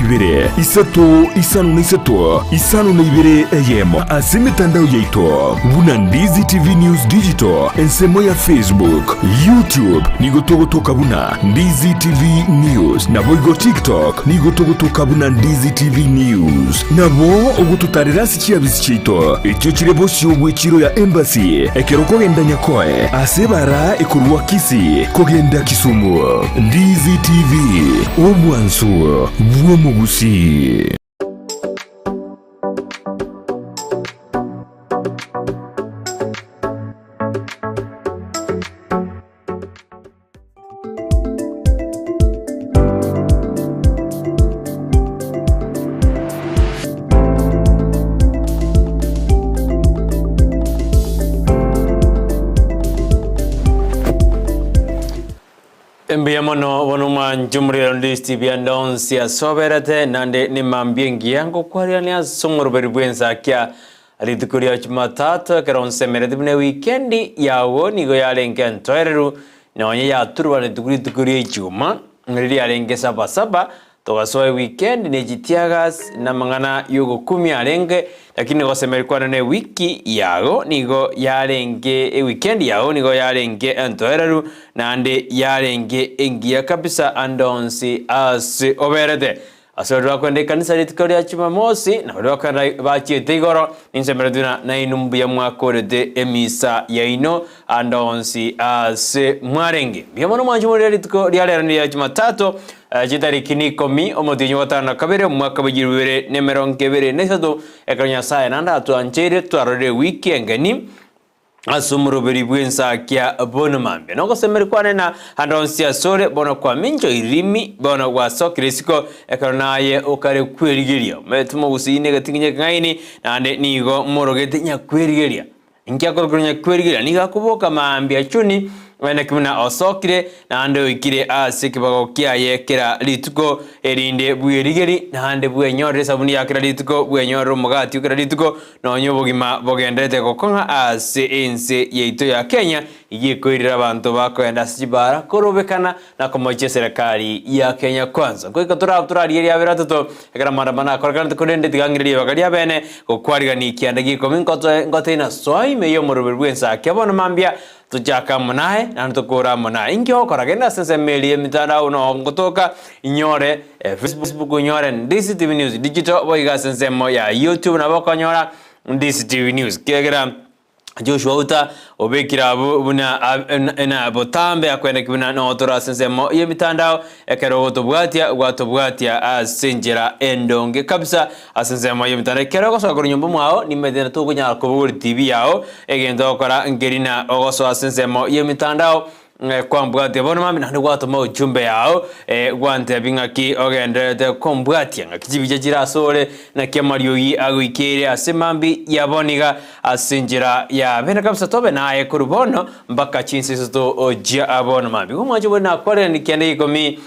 ibere isatu isano na isatu isano na ibere AM ase mitandao yaito buna Ndizi TV News Digital ensemo ya Facebook YouTube nigotogotoka buna Ndizi TV News nabo igo TikTok nigotogotoka buna Ndizi TV News nabo ugututarira sikiabisi chito icyo kirebo cy'ubwikiro ya embassy ekeroko genda nyakoe asebara ikurwa Kisii kogenda Kisumu Ndizi TV omwansu bwo Gusii. Mbiamono wanuma njumri Ndizi TV andonsi ya soberate nande ni mambiengi yangu kwa riani ya songoro beribu Ensakia alitukuri ya Jumatatu keronse meredibune weekendi yawo nigo ya lenke ntoereru na wanye ya turuwa nitukuri juma nrili ya lenke saba tokasoe weekend ni jitiagas na mangana yugo 10 ya lenke lakini kwa semerikuwa ne wiki yago nigo ya lenke weekend yago nigo ya lenke ntoereru nande ya lenke engia kabisa andonsi asi oberete asodwa kwende kanisa litukuri ya Jumamosi na wadwa kwenda bachiete igoro ninsemereduna na inumbu ya Makori de emisa ya ino andonsi asi mwarenge biamono mwanjumuri litukuri ya Jumatatu jitariki ni 10 omutinyo watano kabere mwaka bigirwere nemeronkebere nesado ekanya sae nanda atuanjere twarore wiki engani asumuru beribu Ensakia bono mambe noko semerikwane na handonsi ya sore bono kwa minjo irimi bono wa sokirisiko ekanaye okare kwerigeria metumo Gusii negatinye ngaini nande nigo morogete nya kwerigeria inkia korokanya kwerigeria niga kuboka maambi achuni wena kimuna osokire na ande wikire asikibago kiaye kira lituko erinde buyerigeri na ande buenyore sabuni yakira lituko buenyoro mugati ukira lituko no nyobogima bogendete gokonga ase ense yeito ya Kenya igikoirira abantu bakoenda sibara korobekana na komoche serikali ya Kenya kwanza kwa turari ya beratoto ekara marabana koragante kodende tigangiriye bagalia bene kokwariga ni kiandagi kominkoto ngotena soime yo moroberbu Ensakia bono mambia tujaka munae na tukura munae ingyo koragenda sense meli mitandao no ngotoka inyore Facebook inyore Ndizi TV News Digital boiga sense mo ya YouTube na bakonyora Ndizi TV News kegera Joshua uta obekira buna na botambe akwenda kibuna no tora sense mo ye mitandao ekero gotobwatia asenjera endonge kabisa asense mo ye mitandao kero goso akoro nyombo mwao ni medena to kunya ko TV yao egendo okora ngerina ogoso asense mo ye mitandao kwa mbwatia bono mami na gwatuma ujumbe yao gwante bingaki ogendete kombwatia ngakijibije jirasore na kemario yi agwikire asemambi yaboniga asinjira ya bena kabisa tobe naye kurubono mpaka chinsi to ojia abono mami kumwaje bona kwale nikende ikomi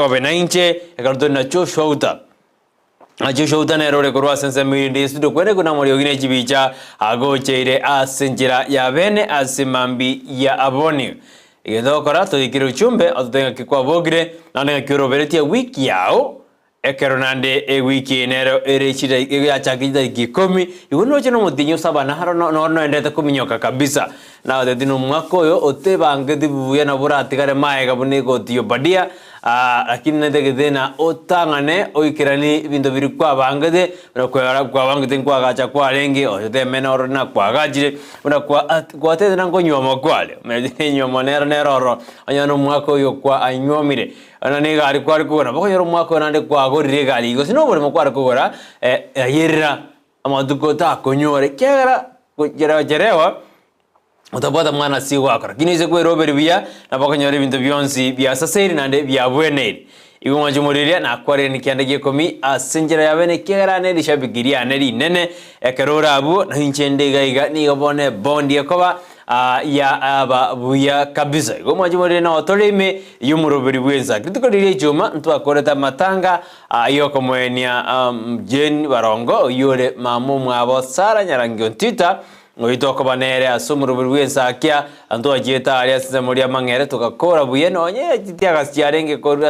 obenanche ekardo na Joshua uta Joshua uta nerore kurwa sense mindi studio kwene kuna morio gine jibicha agocheire asinjira ya bene asemambi ya aboni igendo kora to dikiro uchumbe atutenga kikwa bogire nande kiroberetia wiki yao ekeronande wiki nero erechida ya chakida gikomi igono cheno mutinyo saba na haro no endete kuminyoka kabisa na dedino mwakoyo otebange dibuya na burati kare maega buniko tio badia lakini ndegedena otangane oikirani bindo biri kwa bangede kwa bangede kwa gacha kwa lengi ote menoro na kwa gajire una kwa tete na ngonyo makwale medine nyomo nero anyano mwako yo kwa anyomire anani gari kwa kugora bako yoro mwako nande kwa gorire gari go sino bore mwako kugora yerra amaduko ta konyore kera jerewa utapata mwana si wako lakini ize kwe robert bia na bakonyore bintu byonsi bya saseri nande bya bweneri igo majumuriria na kware nikiandagie komi asenjera yabene kera ne lishabigiria neri nene ekerora abu na hinchende gaiga ni gobone bondi yakoba ya aba buya kabisa igo majumuriria na otolime yumuroberi bwenza kitiko dile juma ntu akoreta matanga iyo komwenia jen barongo yore mamu mwabo sara nyarangio ntita ngoitoko banere asumuru buri Ensakia anto ajeta ali asize muri amangere tukakora buye nonye gitiaga cyarenge korwa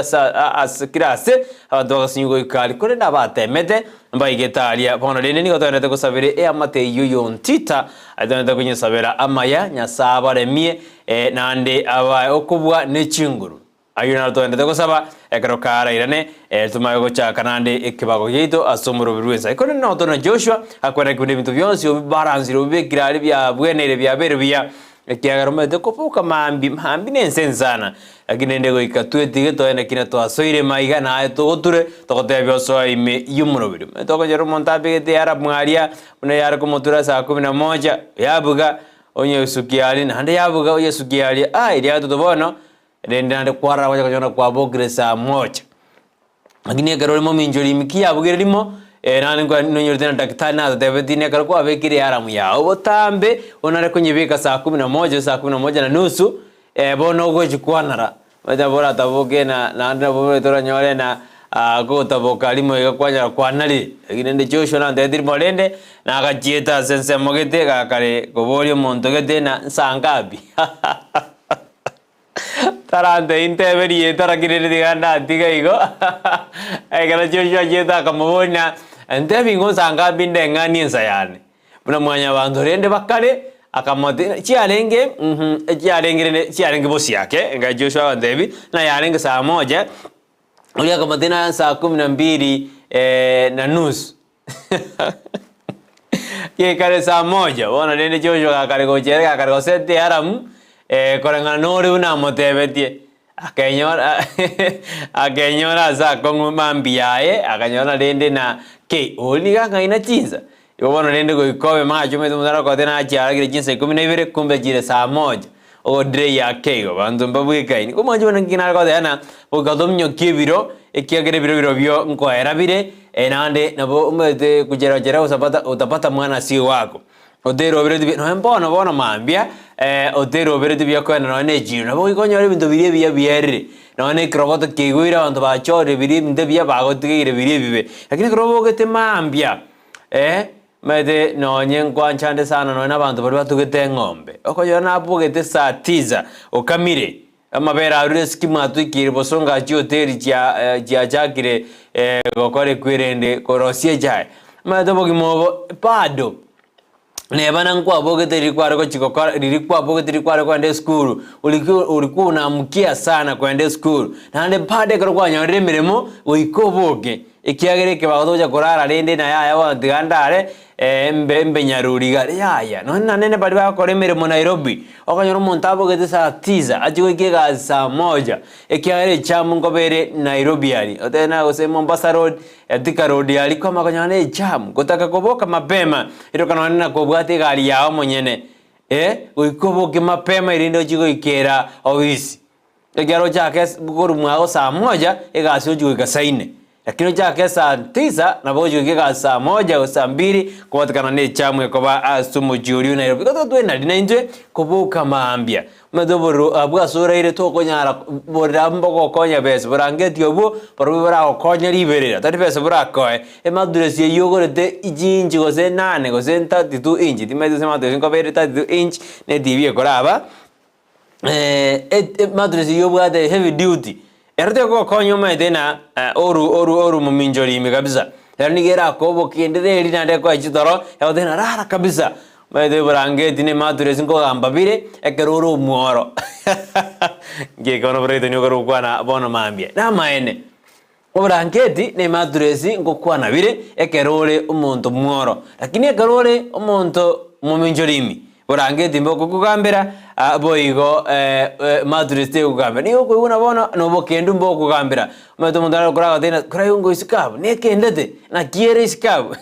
as kirase abantu bagasingo ikali kore nabatemete mbaigetalia bono rene nigo twendete gusabire amate yuyo ntita atonete kunyisabira amaya nyasaba remie nande aba okubwa nechinguru ayuna twendete gusaba ekarokara irane tumayo gochaka nande ikibago yito asumuru birweza ikone no tona Joshua akwera kundi bintu byonse obibaranzira obikirali bya bwenere bya bere bya ekiagaroma de kopuka mambi nensenzana lakini ndego ikatwete toene kina twasoire maiga na togoture togotebyo so ime yumurobiro togojero montabigete yara mwaria una yara kumotura saa 11 yabuga onye sukiali nande yabuga onye sukiali iri atu tobono rende nande kwara waja kujona kwa bogre saa 1 lakini garole mo minjori mikia bugerimo nani kwa nonyorite na daktari na tebetine karako abekire yaramu ya obotambe onare kunyibika saa 11 na nusu bono gojikwanara batabora taboke na ndabo tora nyore na go taboka limo igakwanya kwanali lakini ndi Joshua na ndedir molende na akajieta sense mogete kakare goborio montogete na sangabi tarante inteberi tarakire diganda digaigo egara Joshua jeta kamobona ente bingo sanga binde ngani ensayane buna mwanya abantu rende bakare akamote chiarenge chiarenge bosi yake nga Joshua Ndevi na yarenge saa 1 uli akamote na saa 12 na nusu ye kare saa 1 bona rende Joshua akare gochere akare gosete aramu koranga nori una motebetie akenyora za kongu mambiae akanyora rende na ke oliga ngaina chinza yobono rende go ikobe macho meto mudara ko tena achara gire chinza 12 kumbe jire saa 1 o dre ya kego bantu mbabwikaini ko manjo ngina ko tena bugadomnyo kibiro ekiagere biro byo nkoera bire enande nabo umete kujera utapata mwana si wako odero bire no mbona bona mambia odero bire byo ko na ne jino nabo ikonyore bintu bire biyere none kroboto kiguira abantu bachore biri minde bya bagotigire biri bibe lakini krobo gete mambia mede nonye nkwanchande sana none abantu bari batugete ngombe okonyora nabugete saa 9 okamire amabera arure skima twikire bosonga hoteli ya jakire gokore kwirende korosie jai mede bogimobo pado nebana nkwa bogete rikwara ko chikokora ririkwa bogete rikwara kwende school ulikuwa unamkia sana kwende school nande pade kwa nyore miremo uikoboke ikiagere ke bagoja korara rende na yaya wa digandare embe nyaruriga yaya none nene bari bakore miremo Nairobi okanyoro montabo gete saa 9 ajigwe saa 1 ikiagere chamu ngobere Nairobi yali otena gose Mombasa road Thika road yali kwa makanyane chamu kutaka koboka mapema irokana na kobwate gari yao monyene uikoboke mapema irindo jigo ikera ofisi egaro chake bukuru mwao saa 1 egasi ujwe saa 4 lakini chake saa 9 na bojo ikega saa 1 au saa 2 kubatakana ne chamwe koba asumu juri Nairobi ko twena dinenje kubuka maambia madoboro abwa sura ile to konyara borambo ko konya bes borangeti obo borubara ko konya riberera tati bes borako maduresi yogorete ijinji gose 8 gose 32 inch timeze sema to ko bere 32 inch ne divie koraba maduresi yobwa de heavy duty erete ko konyo medena oru muminjori ime kabisa yani gera ko bokendere nande ko achitoro yodena rara kabisa mede brange dine maduresi ko ambabire ekeroro muoro nge kono bredo nyo ko kwana bono mambia na maene ko brangeti ne maduresi ko kwana bire ekerore umuntu muoro lakini ekerore umuntu muminjori ime brangeti mboko kugambira boigo maduresi kugambira niyo ko una bona no bokendu mboko kugambira meto mundara kora tena kora ungo isikabo nekendete na kiere isikabo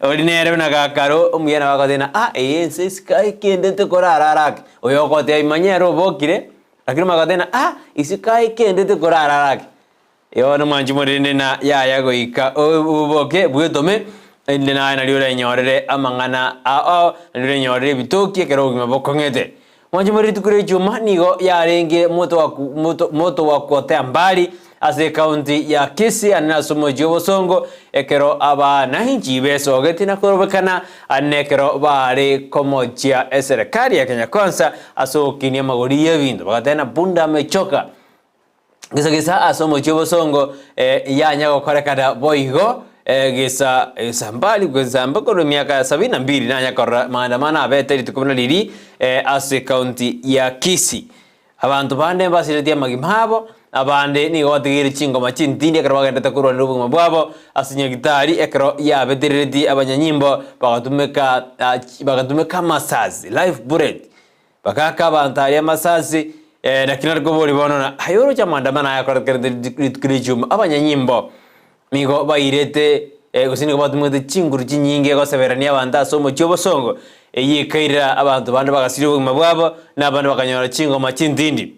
ordinary na kakaro umuyana wako tena yense sky kendete kora ararake oyo ko te imanyero bokire lakini makatena isikai kendete kora ararake yo no manji morinde na ya go ika uboke bwetome inde na liore nyorere amangana liore nyorere bitoki kero gimaboko ngete manji mori tukure juma nigo yarenge moto wa kote ambali ase county ya Kisii anasomo jobosongo ekero abananchi besogeti na korobekana anekero bari komochia serikali ya Kenya Kwanza asokinia magori y'ebintu bagatena bunda amechoka gisa asomo jobosongo yanya gokorekana boigo gisa mbali gusamba kono miaka 72 nanya korra maandamano abete litukubona liri ase county ya Kisii abantu bande basiretia magimabo abande ni gotigiri chingoma chintindi ekero bagenda kurwa n'ubuguma bwabo asinya gitari ekero yabeterereti abanyanyimbo bagatumeka masazi live bullet bakaka abantu ari masazi nakina ko bori bonona ayoro cha maandamano ayakorikirichuma abanyanyimbo nigo bairete gusini ko batumete chinguru chinyinge goseberania abantu asomo chobosongo yikaira abantu bande bagasiri ubuguma bwabo n'abandi bakanyora chingoma chintindi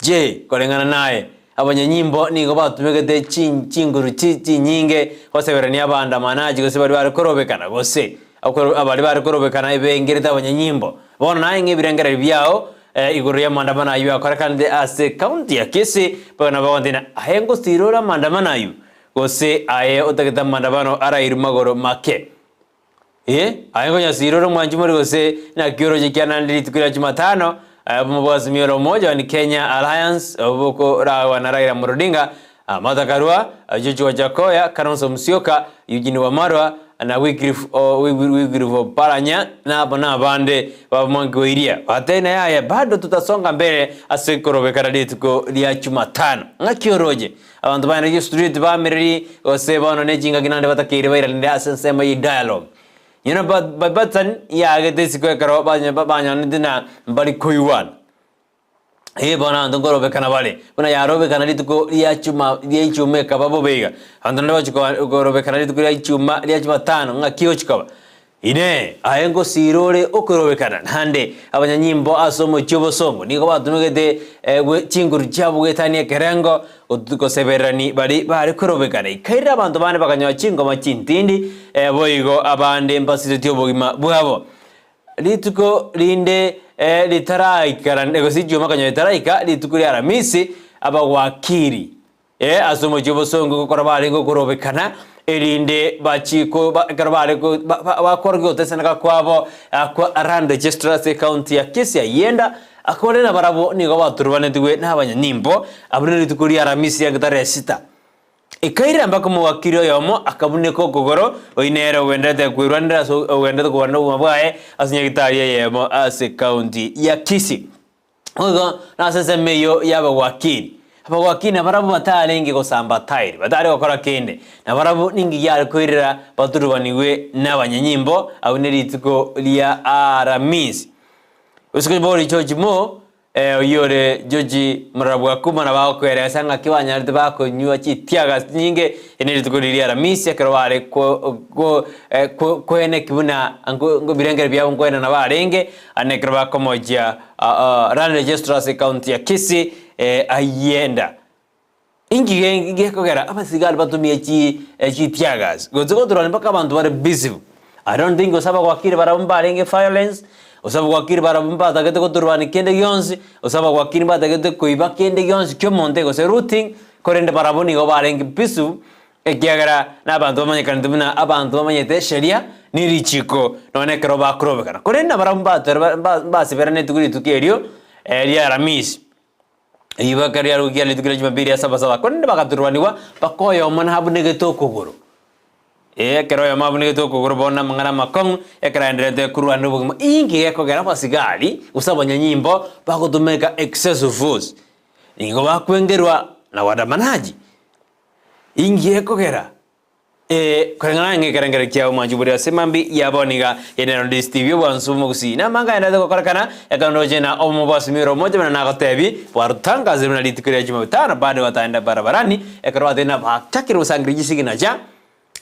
je korengana naye abanyanyimbo nigo batumegete chinguru chinyinge goseberania abanda manaji gose bari korobekana gose abari bari korobekana ibengereta abanyanyimbo bona naye ngebirengera byao iguru ya maandamano ayu akorekande ase county ya Kisii bana bawandina ahengo stirora maandamano ayu gose aye otageta maandamano arairumagoro make ahengo nya stirora mwanjumuri gose na kioro jikiana nditukira Jumatano mubwazimiro moja ni Kenya Alliance oboko rawa na Raila Odinga Matakarua Joji Wajakoya Kalonzo Musyoka Eugene Wamalwa na Wycliffe Oparanya na abana bande bamwangiria batena yaya bado tutasonga mbele asikorobekana lituko lya Jumatano ngakioroje abantu bana street bamereri osebano nejinga ginande batakire baira ndi asensema yi dialogue batan ya getesi ko karo banya ndina mbali koiwan bana ndongoro bekana bale bana yarobe kana lituko lya chume kababo bega andanda bachiko gorobe kana lituko lya Jumatano ngakio chikaba ine ayengo sirore okorobe kana hande abanyanyimbo asomo chobosongo niko batumegete chinguru chabo getania kerengo utuko seberani bari korobe kana ikaira abantu bane bakanyo chingoma chintindi boigo abande mbasite tobogima bwabo lituko linde litaraika nego sijuma kanyo litaraika lituko lya Aramisi abawakiri asomo chobosongo gukora bari korobe kana elinde bachiko karabare ko bakorgo tesana kwabo kwa around register county ya Kisii yenda akorera barabo nigo baturubane tugwe n'abanyanyimbo abure tukuri Aramisi ya gitare sita ikaira mbako muwakiro yomo akabune ko gogoro oinero wendete kwirwandira so wendete kubana umabwae asinya gitari yemo ase county ya Kisii ogo na sasa meyo yaba wakiri abawakina barabu batalenge gosamba tairi batari gukora kende na barabu ningi yari kwirira baturubaniwe n'abanyanyimbo abunelituko lya Aramisi usiko bori George Mo yore George marabu akuma na bakwere sanga kibanya rite bakonywa chitiaga nyinge enelituko lya Aramisi akarware ko ene kibuna ngo birengere bya ngwena na barenge anekraba komoja ran register county ya Kisii ayenda ingi kogera abasigali batumye chitiagas gozo turane mpaka abantu bare busy. I don't think osaba kwakire barabumba arenge violence osaba kwakire barabumba tagete ko turwane kende yonsi osaba kwakire batagete koiba kende yonsi kyo monte go se routing korende barabuni go barenge bisu ekiagara n'abantu bamanyekana ndumina abantu bamanyete sheria nirichiko none kero bakrobekana korenda barabumba basiberane tuguri tukerio lya Aramisi iba kariya rugia litukira Jumapili ya saba konde bakaturwaniwa bakoyo mona habunege tokogoro kero ya mabunege tokogoro bona mangana makong ekara ndrete kurwa nubuguma ingi ekogera basigali usabanyanyimbo bakotumeka excessive force ingo bakwengerwa na wadamanaji ingi ekogera korengana ngekerengere kya umajuburi asemambi yaboniga yenero distribute wansumo Gusii na manga enda ko korakana ekanoje na omubasmiro moja na nagotebi warutanga ziruna litukira Jumatano bado wataenda barabarani ekarwate na baktakira usangriji siginaja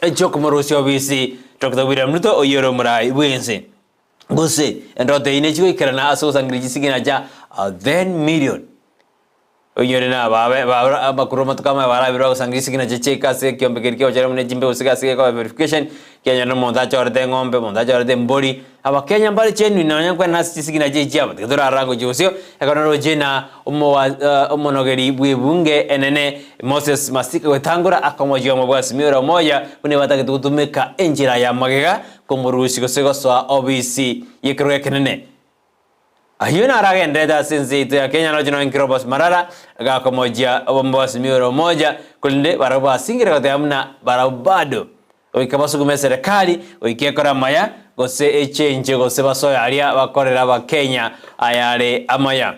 ejoko morosio bisi Dr. William Ruto oyoro murai bwense Gusii endote ine chiko ikarana aso usangriji siginaja 10 million Oyore na abakuroma tukama barabiro gusangisi kina checheka se kiombe kirikio chara mune jimbe usika se kwa verification Kenya no monda chorde ngombe monda chorde mbori abakenya mbali chenu nanya kwa nasi sikina jejaba tudora rango josio ekono jena umonogeri bwebunge enene Moses Masika wetangura akomojo mabwasi mira moja une batake tutumika enjira ya magega komurushi gosego swa OBC yekroya kenene Ayuna aragendeta since itu ya Kenya no jino inkirobos marara ga komoja obombos miro moja kulinde baraba singira kote amna barabado oikabasu gume serikali oikekora maya gose echenje gose basoya aria bakorera ba Kenya ayare amaya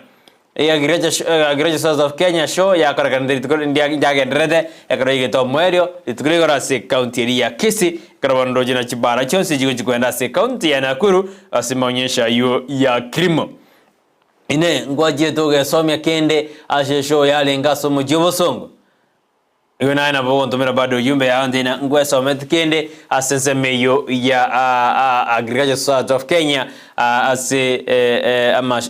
ya Greater South of Kenya show ya kora ndiri tukuri ndia gendrede ekora igeto mwerio tukuri kora se county ya Kisii karabondo jina chibara chonse jigo jikwenda se county ya Nakuru asimaonyesha yo ya krimo ine ngwaje toge somya kende ashe show yale ngaso mujobo songo yona na bogo ntomera bado yumbe ya ndina ngweso metkende asense meyo ya Agriculture South of Kenya ase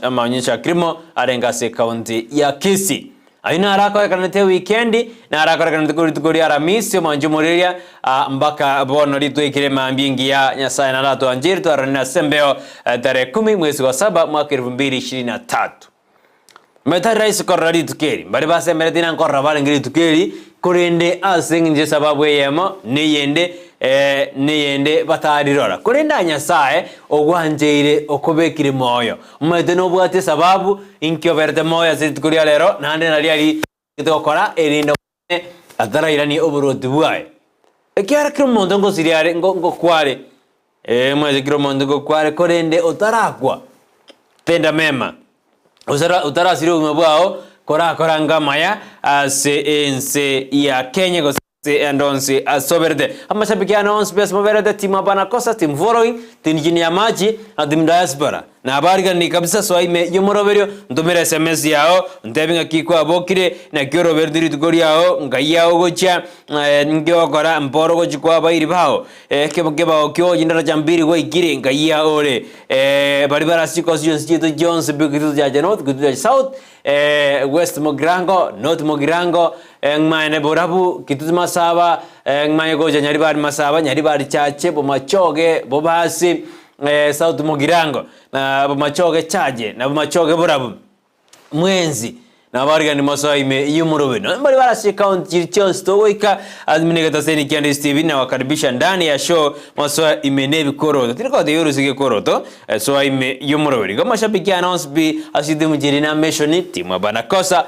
amaonyesha krimo arenga se county ya Kisii aina haraka kanete weekendi na haraka kanete tukuri aramisi manjumuria mpaka bono litu ikire maambingi ya Nyasaye na lato anjiri tu arana sembeo tarehe 10 mwezi wa 7 mwaka 2023 Meta rais korrali tukeri bari base meretina korra bale ngiri tukeri kurende asenginje sababu yemo niyende batarirora kurenda Nyasaye ogwanjeire okobekire moyo mwete no bwate sababu inkyo verte moyo zitukuri alero nande naliali kitokora erindo atarairani oburotu bwae ekyara kromondo ngo siriare ngo kware mweze kromondo ngo kware kurende otarakwa tenda mema utarasiri umebwao kora ngamaya se ya Kenya go se andonsi asoberde amashabiki anons bes moverede timu bana kosa timu following timu jini ya maji na timu diaspora na habari gani kabisa so ime yomoroberio ndomera SMS yao ndebinga kiko abokire na kyoro verdiri tukori yao ngayao gocha ngyo kora mboro gochikwa bairi bao kebao kyo jindara jambiri go igire ngaya ole bari bara siko sio Jones bikitu ja North kutu ja South West Mogrango North Mogrango ngmaine borabu kitu masaba ngmaine go nyari bari masaba nyari bari chache bomachoge bobasi South Mogirango na machoge chaje na machoge borabu mwenzi na bariga ni maso ime yumurobe no mbali wala si county chance toika adminigata seni kiandi TV na wakaribisha ndani ya show maso ime nebi koroto tiriko de yoro sige koroto so ime yumurobe kama shabiki announce bi asidi mjirina meshoni timu bana kosa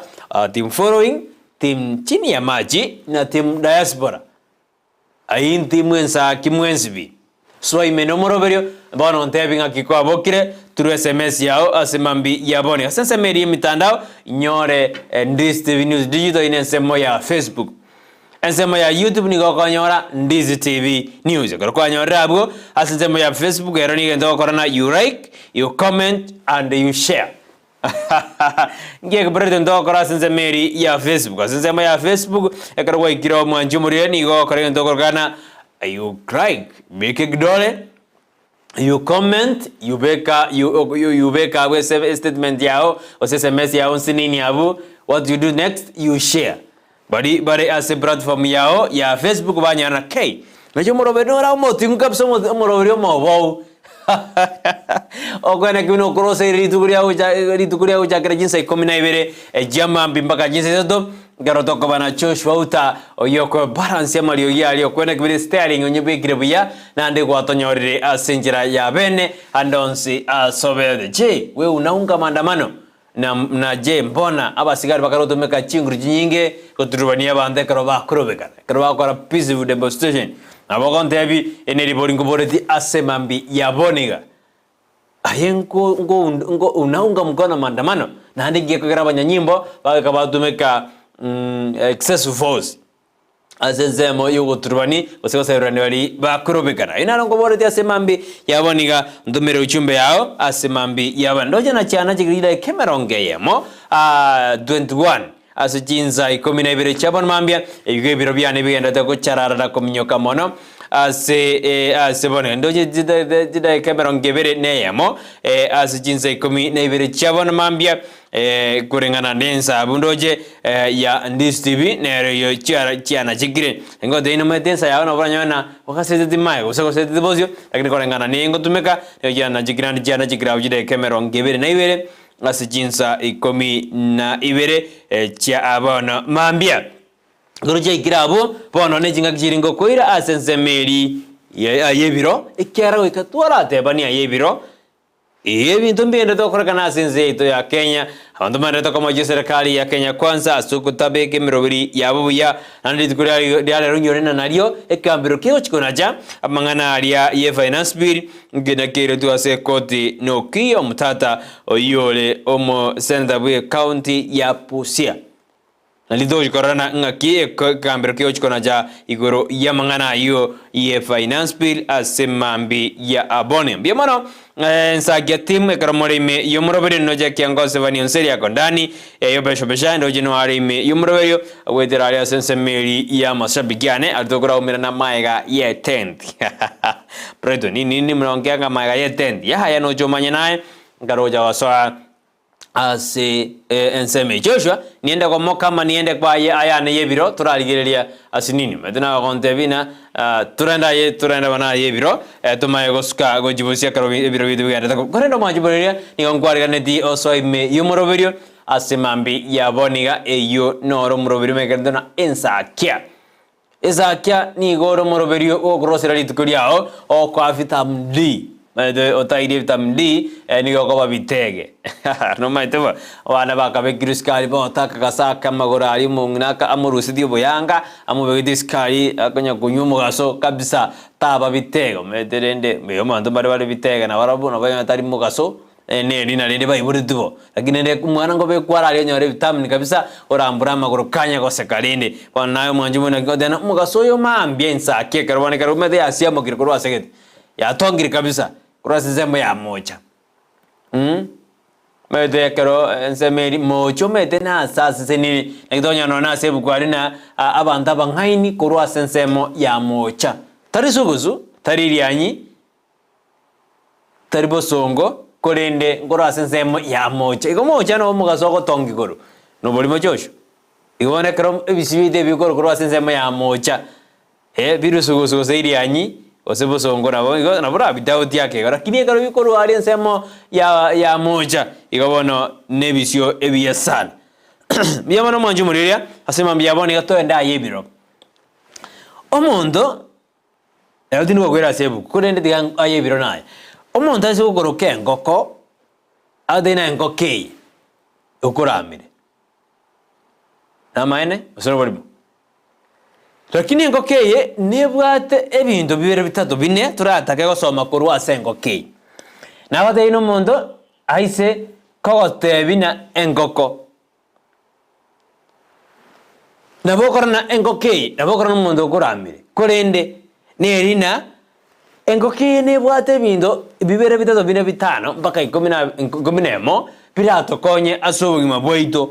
team following team chini ya maji na team diaspora ayin timu Ensakia mwenzi so imenomoro berio bono ntebinga kikwa bokire turu SMS yao asemambi yabone asense meri mitandao nyore Ndizi TV News Digital inensemo ya Facebook ensemo ya YouTube ni gokonyora Ndizi TV News gokonyora abo asensemo ya Facebook eroni gendo korana you like you comment and you share ngiye kubrede ndo kora asense meri ya Facebook asensemo ya Facebook ekarwa ikiro mwanjumuri ni gokora ndo korana you like make it dole you comment you beka we save statement yao o SMS yao sinini abu what you do next you share bari as a platform yao ya Facebook banyana k nacho morobenora moti ngapso moroberio mobo okwana kino cross ritukuria uja kare jinsa 12 jama mpaka jinsa zoto garoto ko bana Joshua uta oyoko balance ya Mario yali okwenda kibiri steering onyebe kirebuya nande gwatonyorire asinjira ya bene andonsi asobede je we unaunga maandamano na je mbona abasigari bakaroto meka chinguru nyinge koturubania bande karoba kurobekana karoba kwa peaceful demonstration abagonte abi eneri boreti asemambi ya boniga ayenko ngo unaunga mkono maandamano na handi ngekera banyanyimbo bakabatumeka excessive force azenzemo yugo turbani osekoserani bali bakurobekana inarongo boreti asemambi yaboniga ndumere uchumbe yao asemambi yabandoje na cyana kigirira kemerongeyemo 21 asijinza 12 chabon mambia yuge biro byane bigenda ko charara ko minyoka mono ase bono ndoje jida kamera ngebere neyemo ase jinsa 12 chabona mambia kurengana densa bundoje ya Ndizi TV nero yo chiana chigire ngo de ino metensa ya no branyona wakasete timai usakosete dibozio lakini kurengana nengo tumeka yo chiana chigira ujide kamera ngebere na ibere ase jinsa 12 cha abona mambia Guruja ikirabo bono ne jinga kiringo koira asensemeri yebiro ikera ikatwara tebani yebiro ebintu mbende tokorakana asense ito ya Kenya abantu mande kama serikali ya Kenya kwanza asukutabeke mirobiri yabuya nandi tukuri diale runyore na nario ekambiro kyo chikonaja amangana aria ye finance bill ngena kire tu ase koti no kiyo mutata oyole omo Sendabwe county ya Busia nalidoji korana ngaki kambiro kyo chikonaja igoro yamangana yo ye finance bill asemambi ya abone biamano Ensakia team ekaromorime yomurobere noja kiangose vani onseri akondani yobesho beshando January yomurobere wedera ali sensemeri ya mashabikiane altokora umira na maiga ye tent Brighton nini mnaongeanga maiga ye tent ya haya no jomanya naye ngaroja wasoa ase enseme Joshua niende kwa mokama niende kwa ayane yebiro turaligerelia asinini medina kontevina turenda bana yebiro tumaye goska gojibusia karo ebiro bidu ganda korendo majiburia ni onkwari kaneti oso ime yumoroberio asemambi ya boniga eyo noro moroberio mekendona Ensakia ni goro moroberio o grosera litukuriao o kwa vitamin D otaire vitamin D ni gokoba bitege no maiteba wana bakabe kriskali botaka kasaka magorari mungnaka amurusi dio yanga amubegide skali akonya kunyumo gaso kabisa taba bitego meterende meyo mando bari bitega na barabu no baya tari mugaso ne rina rende bai buritubo lakini ne mwana ngobe kwara ari nyore vitamin kabisa orambura magoro kanya gose kalinde wanayo manjumo na godena mugaso yo mambia Ensakia karwane karumete ya siamo kirikoro asegete ya tongiri kabisa kurasi zembo ya moja mete kero ensemeri mocho mete na asasi senini ngidonya nona sebu kwarina abanta bangaini kurasi ensemo ya mocha tari suguzu tari rianyi tari bosongo korende kurasi ensemo ya mocha iko mocha no mugasoko tongi koro no boli mochosho igone kero ebisibite bikoro kurasi ensemo ya mocha biru suguzu seirianyi osebo songo na bora bidauti yake lakini karo bikoro ali ensemo ya moja igabono nebisio ebiya sana biyamano manju muriria asema mbiyabone gatoenda yebiro omondo elodini wagwera sebu kurende diga ayebiro naye omondo ase gukoroka engoko adena engokei ukuramire namaene osoro bolimu lakini engokeye nebwate ebintu bibere bitatu bine turatake gosoma kuru ase engokeye nabate ino mondo aise kogotebina engoko nabokorana engokeye nabokorana mondo okuramire korende nerina engokeye nebwate ebintu bibere bitatu bine bitano mpaka 11 biratokonye ase obogima bwaito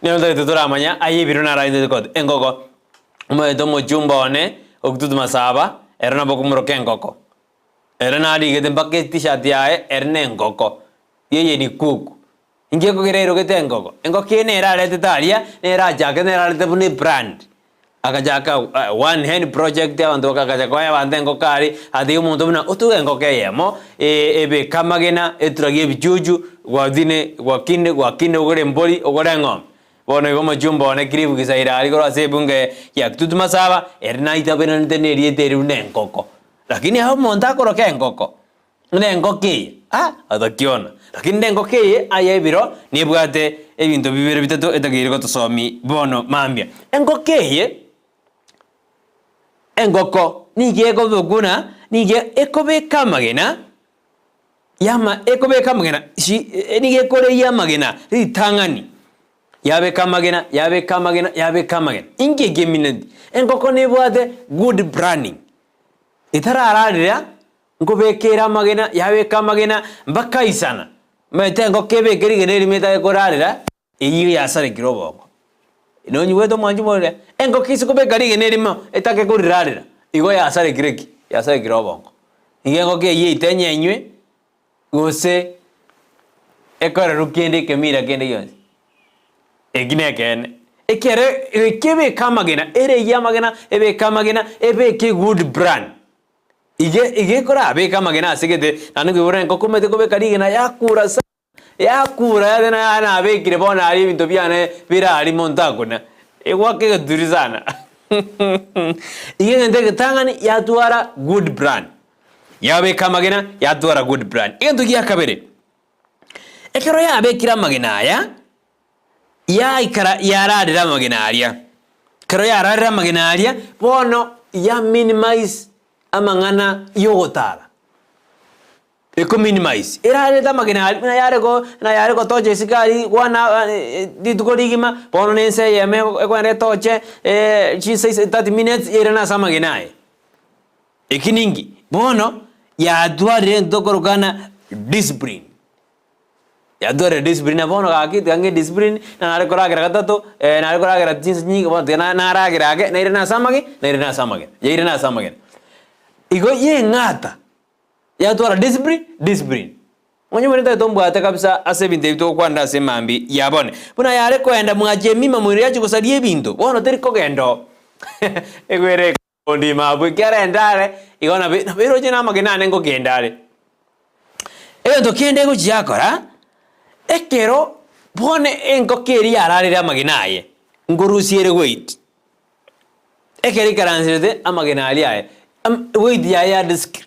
nendo turamanya ayibiro na rainde kod engoko umedo mojumba one oktutu masaba erna bokumuro engoko erna ali gede bakke t-shirt yae erne engoko yeye ni kuku inge ko gerero gete engoko ne ralete talia ne raja ke ne ralete buni brand akajaka one hand project ya ndo kakaja kwa ya bandengo kali adi umuntu buna utu engoko yemo ebe kamagena etrage bijuju gwadine gwakinde ogore mboli ogore ngom bono igomo jumbo one kribu kisaira aligoro asebunge ya tutuma saba erna itabena nteneri eteru nenkoko lakini hao monta koroka engoko nengoki adakiona lakini nengoki ayebiro nibwate ebintu bibere bitatu etagire gotosomi bono mambia engoko nige gobuguna nige ekobeka magena yama ekobeka magena nige kore yamagena ritangani yabe kamagena inge gemined engoko nebwate good branding itarararira ngobekera magena yabe kamagena mbaka isana mete ngokebe gerigere meta korarira iyo yasare giroboko inonyi wedo manju mole engoko isikobe gerigere rimo etake kurirarira igo ya sare kireki ya sare kirobongo ingengo ke ye itenyenywe gose ekore rukende kemira kende yonse egine ken ekere ekebe kamagena ere yamagena ebe kamagena ebe ke good brand ige kora abe kamagena asigete nanu gibore ngoko mete kobe karigena yakura yakura yana ana abe kire bona ari bintu byane bira ari montakuna ewake durizana ige ngende tangani yatwara good brand yabe kamagena yatwara good brand ige ndugi kabere ekero yabe kira magena ya ikara yararira maginaria kero yararira maginaria bono ya minimize amangana yogotara eko minimize irarira maginaria na yare go toje sigari wana ditukorigima bono nense yeme ekwende toche 30 minutes irena samaginae ekiningi bono ya dware ndokorogana discipline ya dore discipline bono gaki tange discipline na nare koragira gatatu nare koragira jinsi nyingi bono na aragira na irena samage ya irena samage igo ye ngata ya dora discipline onye muri tato mbwate kabisa ase binte bito kwanda ase mambi yabone buna yare kwenda mwajemima muri yachi kusalie bintu bono teri kogendo egwere ndi mabu kare ndare igona na biro jina magena nengo gendare ndo kende go jiakora ekero bone enkokeri yararira amaginaye ngorusiere weight ekeri karansirete amaginali aye weight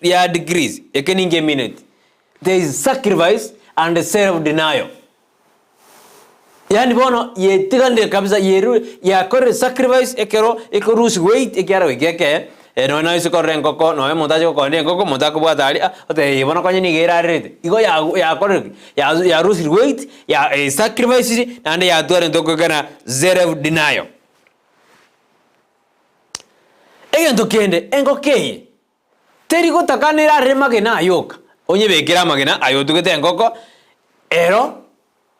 ya decrease ekeninge minute there is sacrifice and self denial yani bono yetigande kabisa yeru ya kore sacrifice ekero ekorus weight ekyara wekeke no na iso korren koko no montaje koko ndi koko montako bwatali ote bono kwanye ni gerarete igo ya kore ya lose weight ya sacrifice and ya dore ndoko kana zero denial endo kende engokeye teri gotakanira remagena ayoka onye bekera magena ayotugete engoko ero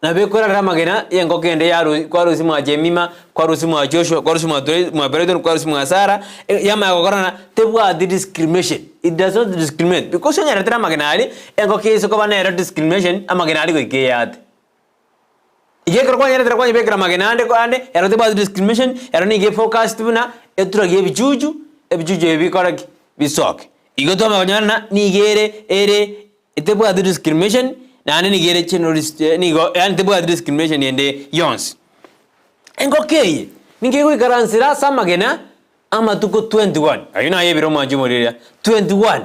na bekora ramagena yengo kende yaru kwa rusi mwa Jemima kwa rusi mwa Joshua kwa rusi mwa Brighton kwa rusi mwa Sara yama yakorana tebwa the discrimination it does not discriminate because onye ratira magena ali yengo keso ko bana discrimination amagena ali ko keyate igekro kwa nyere kwa bekra magena ande ko ande ero tebwa discrimination ero ni ge focus tuna etura ge bijuju ebikora bisok igoto magana ni gere ere tebwa discrimination na ni gere chenolist nigo yani tebwa discrimination yende yons engokeye ningego ikaransira samagena ama tuko 21 ayuna yebiro manjumurira 21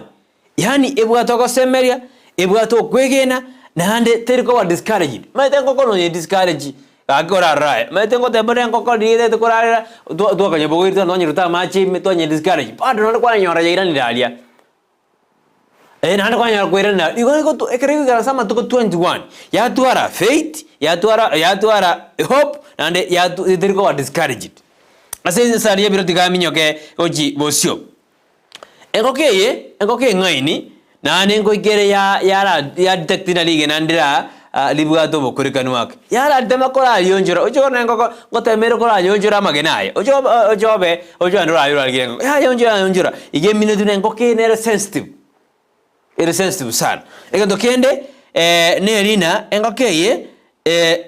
yani ebwa toko semeria ebwa to kwegena na ande teriko wa discouraged maitengo kono ye discourage akora rai maitengo tebere ngoko diete tekorara do kanyebo wirta no nyiruta machi metonye discourage pado no kwa nyora yaira ni dalia nanda kwa nyara kwera na igo to ekerego garasama tuko 21 ya tuara faith ya tuara hope nande ya teriko wa discouraged ase sariya biro tigaminyoke oji bosio engokeye ngaini na nengo igere ya detectina lige nandira libwato bokurikanu wake yara dema kola yonjora ojo nengo ngotemero kola yonjora magenaye ojo andora ayura lige ya yonjora ige minutu nengo ke nere sensitive sana egendo kende nerina engokeye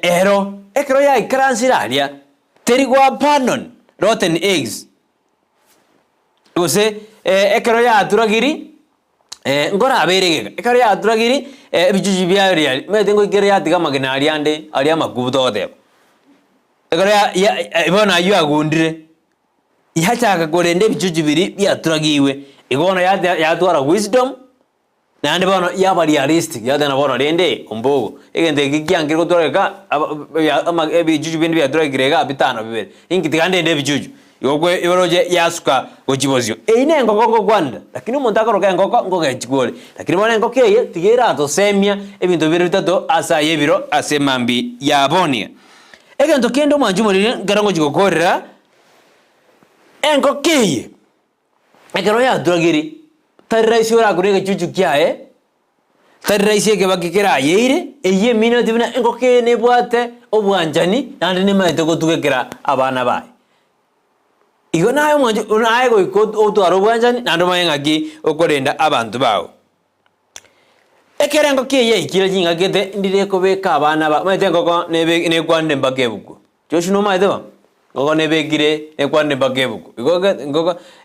ero ekro ya ikransiralia terigwa pardon rotten eggs use ekro ya aturagiri ngora aberege ekro ya aturagiri bijuji bya real metengo ikere ya tiga magenari ande ali amakubuto de ekro ya ibona ayu agundire ihachaka gorende bijuji biri bya turagiwe igona ya twara wisdom na ande bono yaba realistic yada na bono rende umbogo egende gikyangire ko toreka ama ebijuju bindi bya toreka bitano bibere ingitigande ende bijuju yogwe yoroje yasuka gojibozio ine ngoko kwanda lakini umuntu akoroka ngoko ngechigole lakini bona ngoko ye tigera to semia ebintu biri bitatu asa yebiro asemambi yabonia egento kendo manjumurire garango jigokorera engokeye egero ya drogiri tarraisi ora kurega chuchu kyae tarraisi ke bakikera yeire eye minute bina engoke ne bwate obwanjani nandi ne maite ko tugekera abana bae igo nayo mwanju unaye go otwaro bwanjani nando mayengaki okorenda abantu bawo ekerengo kiye ikire jinga gete ndire kobeka abana ba mate ngoko ne kwande mbagebuko joshino maide ba ngoko nebegire ne kwande mbagebuko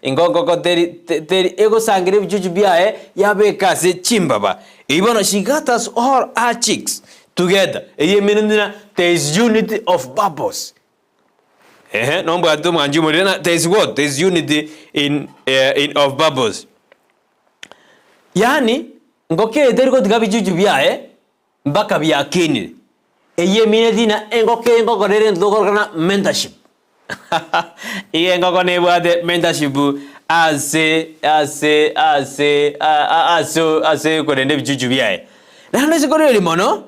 ngoko teri ego sangire bijuju biae yabeka se chimbaba ibona she got us all our chicks together eye menendina there is unity of purpose nombo atu mwanju murena there is what there is unity in of purpose yani ngoke deriko tigabijuju biae mbaka byakini eye menendina ngoke ngorere ndogorana mentorship iye ngoko nebwate mentorship ase korende bijuju biae nando sikorere mono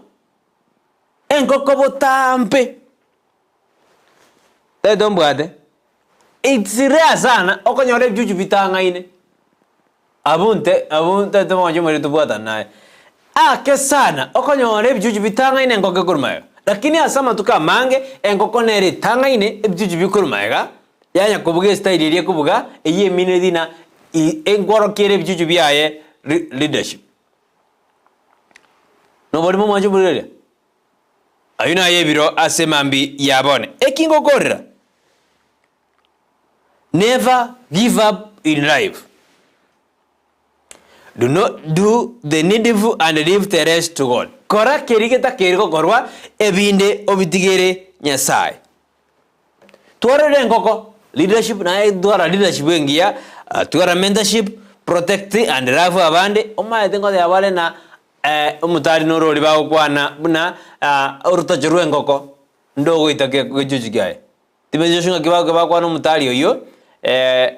engoko botampe tedombwate it's rare sana okonyore bijuju bitangaine abunte tomonje muri tubwata naye ake sana okonyore bijuju bitangaine ngoke kurmayo lakini asama tukamange engoko nere tangaine bijuju bikurmaga yanya kubuga style iri kubuga eye minedina engoro kire bijuju biaye leadership no bari momonje muri ayuna yebiro asemambi yabone ekingo gorra never give up in life. Do not do the needful and leave the rest to God. Kora kerigeta keriko korwa ebinde obitigere Nyasaye. Tuarere ngoko leadership na duara leadership wengia tuara mentorship protect and love abande oma etengo de abale na umutari noro libago kwana buna urutajuru ngoko ndogo itake kujujigaye. Timejoshunga kibago kwana umutari oyo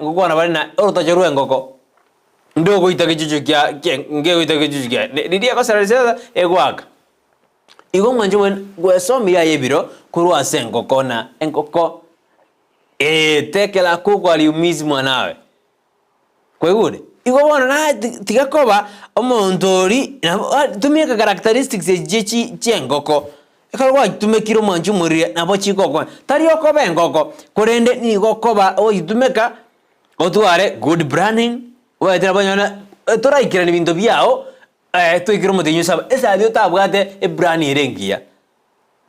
ngoko na bale na urutajuru ngoko ndogo itake jujugia ngego itake jujugia ndiye kasaraliza egwaka igo mwanje wesomi ya yebiro kurwa sengo kona enkoko tekela kuko aliumizi mwanawe kwegure igo bona na tigakoba omontori tumika characteristics ejechi chengoko ekalwa tumekiro mwanje muri nabo chikoko tari okoba engoko kurende ni gokoba o itumeka otware good branding oya terabanyana toraikira ni bintu byao tuikira mutinyo saba esa dio tabwate brand irengia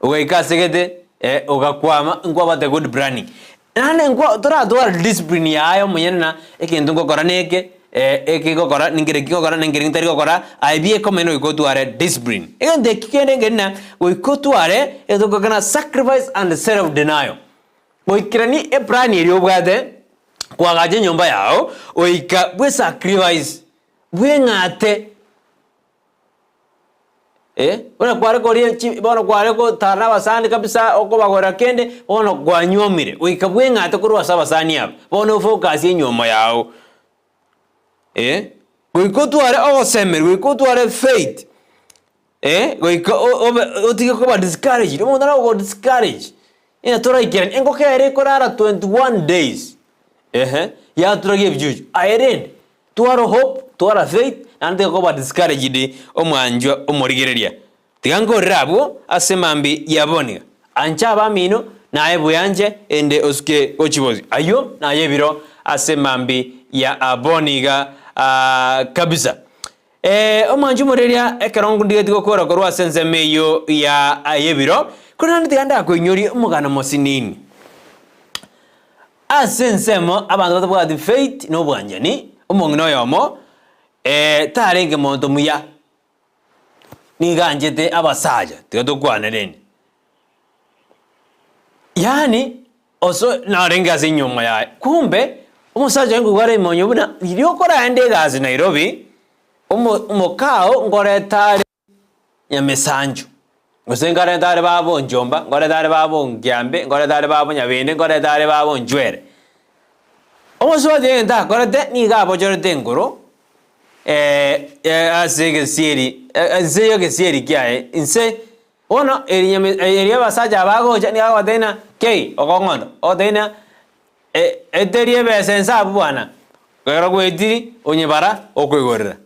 ugaikasegete ugakwama ngwabate good branding nane ngwa toradwara discipline yayo munyana ekintu ngokora neke ekigokora ningire kigokora ningire ntari gokora aibie komeno ikotware discipline egende kikende ngena uikotware edokana sacrifice and self denial uikirani brand iri obwate kwa gaje nyumba yao oika bwe sacrifice bwe ngate bona kware kori bona kware ko tana basani kabisa oko bagora kende bona gwanyomire oika bwe ngate kurwa sabasani aba bona focus yenyuma yao goiko tuare o semer goiko tuare faith goiko otige ko ba discourage mo ndana go discourage ina tora ikira engo kere korara 21 days ya turage bijuju ayeren tuaro hope tuara faith ande ko ba discourage de omwanjwa omorigereria tigango rabo asemambi yaboniga ancha bamino naye buyanje ende oske ochibozi ayo naye biro asemambi ya aboniga kabisa omwanju moreria ekarongo ndige tikokora korwa sense meyo ya ayebiro kuna ndiganda kwenyori omugana mosinini asensemo abantu batabwa the faith no bwanjani omongino yomo tarenge monto muya niganjete abasaja tigatokwana nene yani oso narenga zinyuma ya kumbe umusaja ngo gware monyo buna lyokora ende gazi Nairobi umukao ngoretare nyamesanju ngosengare tare babo njomba ngoretare babo ngyambe ngoretare babo nyabende ngoretare babo njwere omuso denda gorete ni gabo jorete ngoro asege siri azeyo ke siri kyae inse ono eriya basaja bago jani awa dena kei okongondo odena eterie besensa bwana gara gwetiri onyebara okwegorera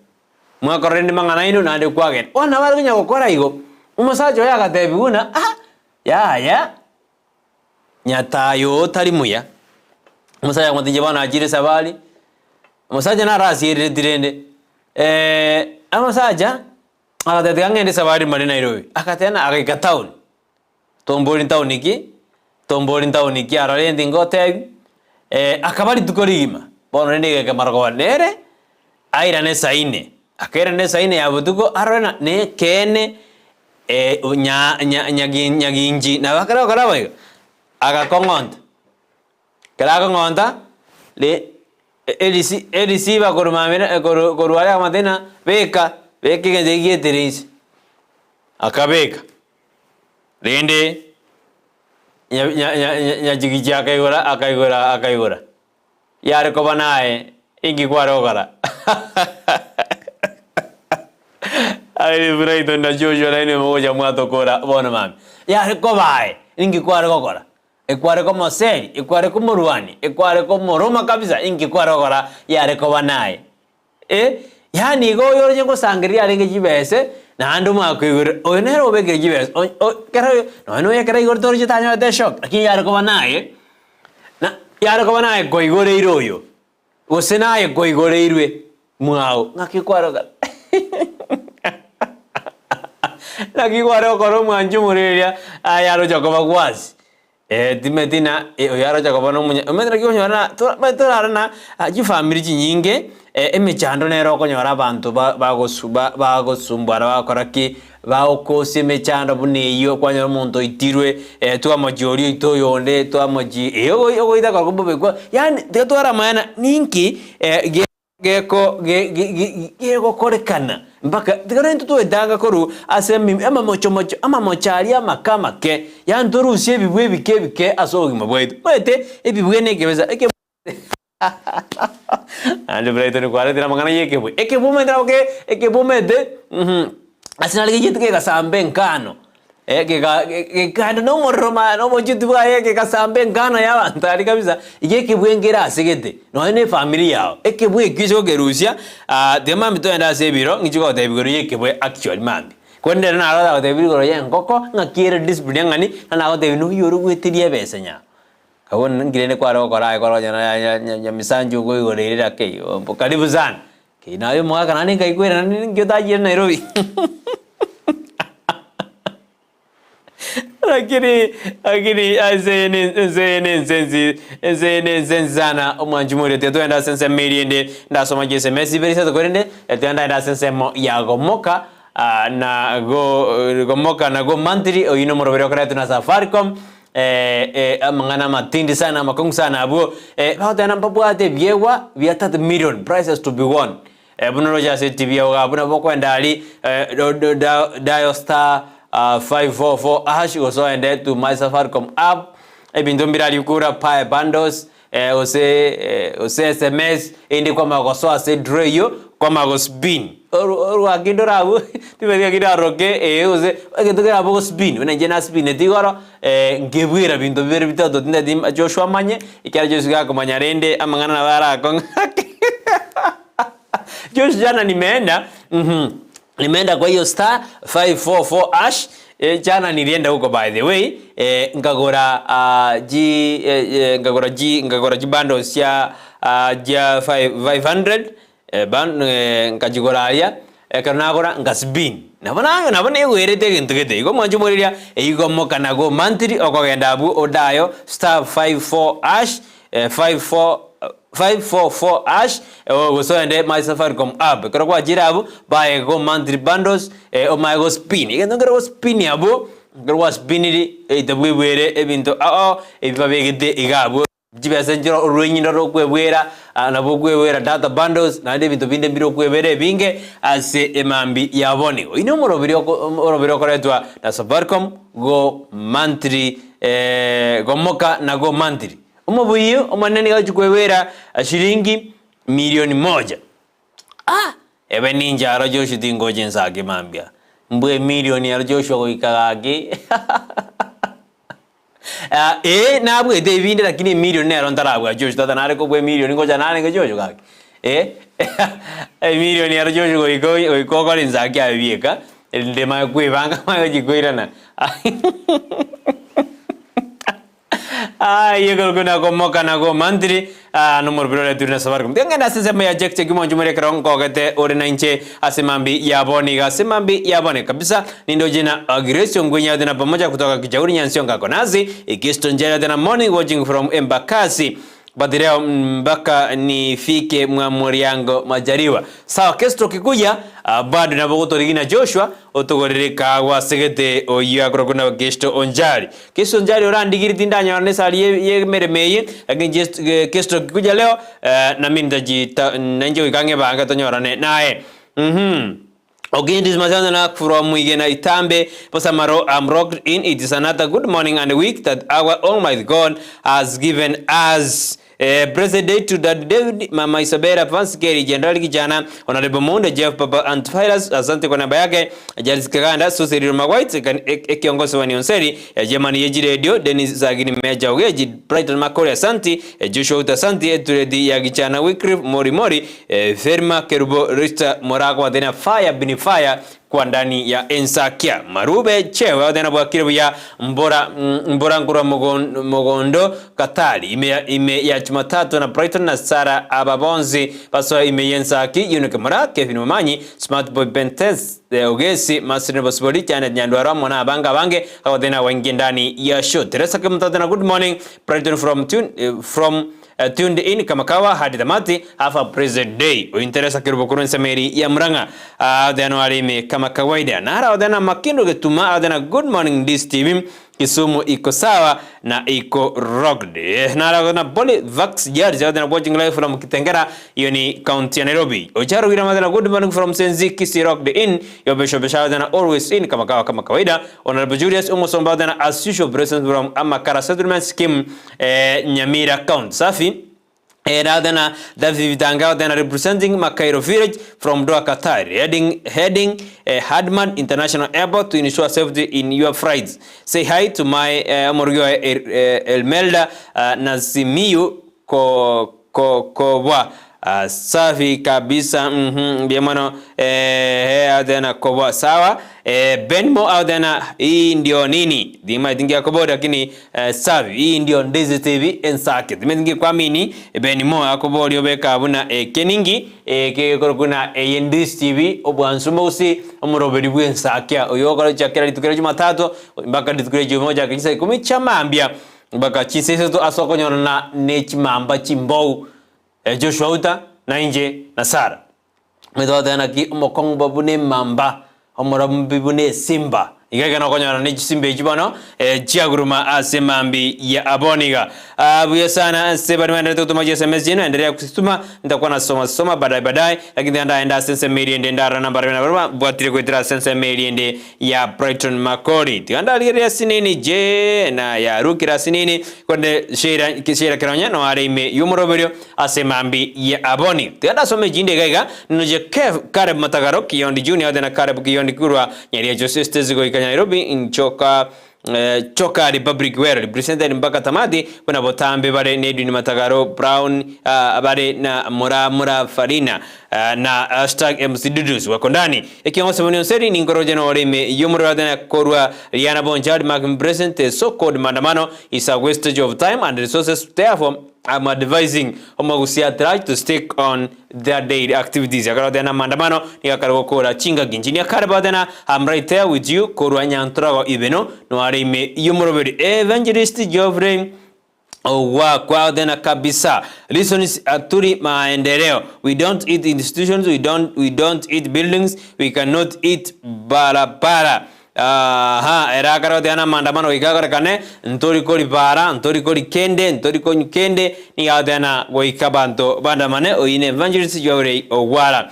mwakorende mangana ino nande kwagen ona barunya gukora igo umusajo yagatebuna ya nyatayo tari muya Musaya mwatinje bana ajire sabali. Musaja na rasi dirende. Amasaja akatetea ngende sabali mali Nairobi. Akatena akika town. Tomboli town iki ararende ngote. Akabali tukorima. Bono nende ke margo nere. Aira ne saine. Akera ne saine yabutuko arana ne kene nyaginji na bakara bayo. Akakongonda. Kala ngonda le elisi ba korumamira koruala matena beka ngende gieteris. Akabeka. Rende nyajigiji akaigora. Yare ko banae ingi kwarogara. Ai Brighton na Jojo na ine moja mwato kora bona mami. Yare ko bae ingi kwarogara. Ekware ko moseri, ekware ko muruani, ekware ko moroma kabisa ingi kwarogara yare ko banae. Yani go yoroje ko sangria renge jibese na andu makwigura onero bege jibese. Kera no yakera igor torje tanyo de shock. Aki yare ko banae. Na yare ko banae ko igore iroyo. Gosenaye ko igore irwe mwao ngaki kwarogara. Naki kwarogara mwanju mureria ayaro jakoba kwazi. Dimetina oyaro jakoba no munya omedra kyo nyora to na ji family nyinge emechando nero ko nyora abantu bagosumbara bakoraki baokose mechando buneyo kwanyora muntu itirwe twamajori itoyonde twamaji ogoita ko bobekwa yani tetwara maana ninki geko korekana mpaka tikarento to edanga koru asemi ama mochari amakama ke yantorusie ebibwe bike asogi mabwetu wete ebibwe nekebeza ande Brighton kwale tira mangana yekebwe ekebwe ndra oke ekebwe de asinali gijitike gasambe nkano kando no moroma no mojitu bwaye kasambe ngano y'abantari kabisa igekebwe ngera asegete no ne family yao ekebwe kwisho gerusia de mami to enda sebiro ngichiko tebigoro yekebwe actually mami kwende na ara tebigoro yengoko ngakire discipline ngani na ko tebino yoru gwetirie besenya kabon ngirene kwaro korai koro nya misanju go igorera ke karibu sana kinayo mwaka nani kaikwera nani ngyotaje Nairobi Lakini sensi sana omwanjumuri tetwenda sense meriende ndasoma jese Messi berisa tokorende tetwenda nda sense mo yagomoka na go mantri oyino morobero kreatu na Safaricom amangana matindi sana makong sana abo bautana mpabwate byewa bya 3 million prizes to be won buno jase TV ya buno bokwenda ali dial star 544 hash go so and to my Safaricom app ebintu mbirali kura pie bundles ose SMS indi kwa magoso ase dreyo kwa magospin oru agindora abu tibedia gidaroke ose agindora abu spin wena jena spin etigoro ngebwira bintu bibere bitato tinde Joshua manye ikara Joshua komanya rende amangana na bara ko Joshua jana nimeenda kwa hiyo star 544 hash jana nilienda huko by the way ngagora ji bundles ya 500 ngajigora kana gora ngasbin nabona ywerete gintugete igo mwanjumuriria igomoka nago monthly okogenda abu odayo star 54 hash 544 hash gosoende my Safaricom app kero kwa jirabu bae go monthly bundles o my go spin igendo go spin yabo go spin ri itabwebwere ebinto ebibabegede igabo jibese njiro runyino rokwebwera nabogwebwera data bundles na ebinto binde biro kwebere binge ase emambi yabone ino morobiro koretwa na Safaricom go monthly gomoka na go monthly umubuyo omaneni gachukwewera shilingi milioni 1 ebe ninja arajoshu tingoje nsake mambia mbwe milioni arajoshu goikagage nabwe debinde lakini milioni nero ntarabwa joshu tata nare ko bwe milioni ngoja nane ngejoshu gake milioni arajoshu goikogole nsake abieka ndema kwebanga mayo jikwirana Yego kuna komoka na go mantri numero bilo letu na sabar kum tenga na sense me ajek cheki monju mere kron ko gete ore na inche asemambi yaboni ga semambi yaboni kabisa nindo jina agression ngwenya dena pamoja kutoka Kijauri Nyansionga Konazi ikisto njera dena morning watching from Embakasi badireo mpaka nifike Muriango Majariwa. Sawa kesto kikuja bado na bogoto rigina Joshua otogorereka wasegete oya krokuna kesto onjari. Kesto onjari orandi tindanya onesali ye meremeye lakini kesto kikuja leo na mimi ndajita nanje ikange banga tonyorane nae. Okay, this is Mazana from Wigena Itambe. Posamaro, I'm rocked in. It is another good morning and a week that our Almighty God has given us. President to that David Mama Isabella Vanskeri General Kijana Honorable Monde Jeff Papa Antivirus asante kwa namba yake Jalis Kaganda Susiri Roma White kiongozi wa Nionseri ya Germany Yeji Radio Dennis Zagini Meja Ugeji Brighton Makori asante Joshua Utasanti Eturedi ya Gichana Wycliffe Mori Ferma Kerubo Rista Morako Adena Fire Binifire kwa ndani ya Ensakia Marube chewe wadena bwakiribu ya mbora ngura Mogondo Katali ime ya Jumatatu na Brighton na Sara Ababonzi paso ime Ensaki Yunuke Mora Kevin Mamanyi Smart Boy Bentes Ugesi Masini Bosiboli Janet Nyanduara Mwana Abanga Bange wadena wengi ndani ya show Teresa Kimutadena good morning Brighton tuned in kamakawa hadi tamati hafa President Day uinteresa kirubukuru nsemeri ya Muranga adena walime kama kawaida na hara adena makindo getuma adena good morning this TV Kisumu iko sawa na iko rocked na hara adena boli vax yards adena watching live from Kitengera iyo ni county ya Nairobi Ocharu wira adena good morning from Senzi Kisii rocked in yo besho adena always in kama kawaida Honorable Julius Umosomba adena as usual present from Amakara settlement scheme Nyamira Counties safi Adana David Vitanga then representing Makori village from Doha, Qatar, heading Hadman International Airport to ensure safety in your flights. Say hi to my Morgio Elmelda Nazimiyu Kowa. Safi kabisa biamano adena Kowa sawa Benmo adena hii ndio nini dima dingia koboda lakini safi hii ndio Ndizi TV Ensakia dimengi kwa mini Benmo akobodi obeka abuna keningi kuna Ndizi TV obwansuma usi omuroberi bwe Ensakia oyokora chakira litukira Jumatatu mpaka litukira Jumoja kisa 10 chamambia mpaka chiseso asokonyona na nechimamba chimbou Joshua Uta na Inje na Sara Medwada na ki umokong babune mamba Omorambi bune simba Igega na konyana ni simbe jibano Chiaguruma asemambi ya aboniga Buya sana sebari mandare tutumaji SMS jino endelea kusituma nitakuwa na soma badai lakini enda sense media ndara namba buatire kuitira sense media ya Brighton Makori tianda liria sinini je na ya rukira sinini kwende shira kiranya no arime yumoroberio asemambi ya aboni tianda some jinde gaiga nuje Kareb Matagaro Kiyondi Junior na Kareb Kiyondi Kurwa nyari ya Joseph Tezigo Nairobi in Choka Republic where represented mpaka tamati kuna botambe bare Nedu ni Matagaro Brown bare na Mura Farina na hashtag MC Dudus wako ndani ikiongoza Nionseri ni ngoroje na oreme yumura na korwa Riana Bonjard Mark present so called mandamano is a wastage of time and resources therefore I'm advising Omagusia try to stick on their daily activities. Yakaro dena mandamano ni yakaro kora chinga ginjini yakaro dena I'm right there with you korwa nyantrago ibeno no arime yumuroberi evangelist Geoffrey kwa dena kabisa listen is aturi maendeleo we don't eat institutions we don't eat buildings we cannot eat barabara era karo dena mandamano ikagara kane ntori koli bara ntori koli kende ni adena goikabanto bandamane oine evangelist Geoffrey Owala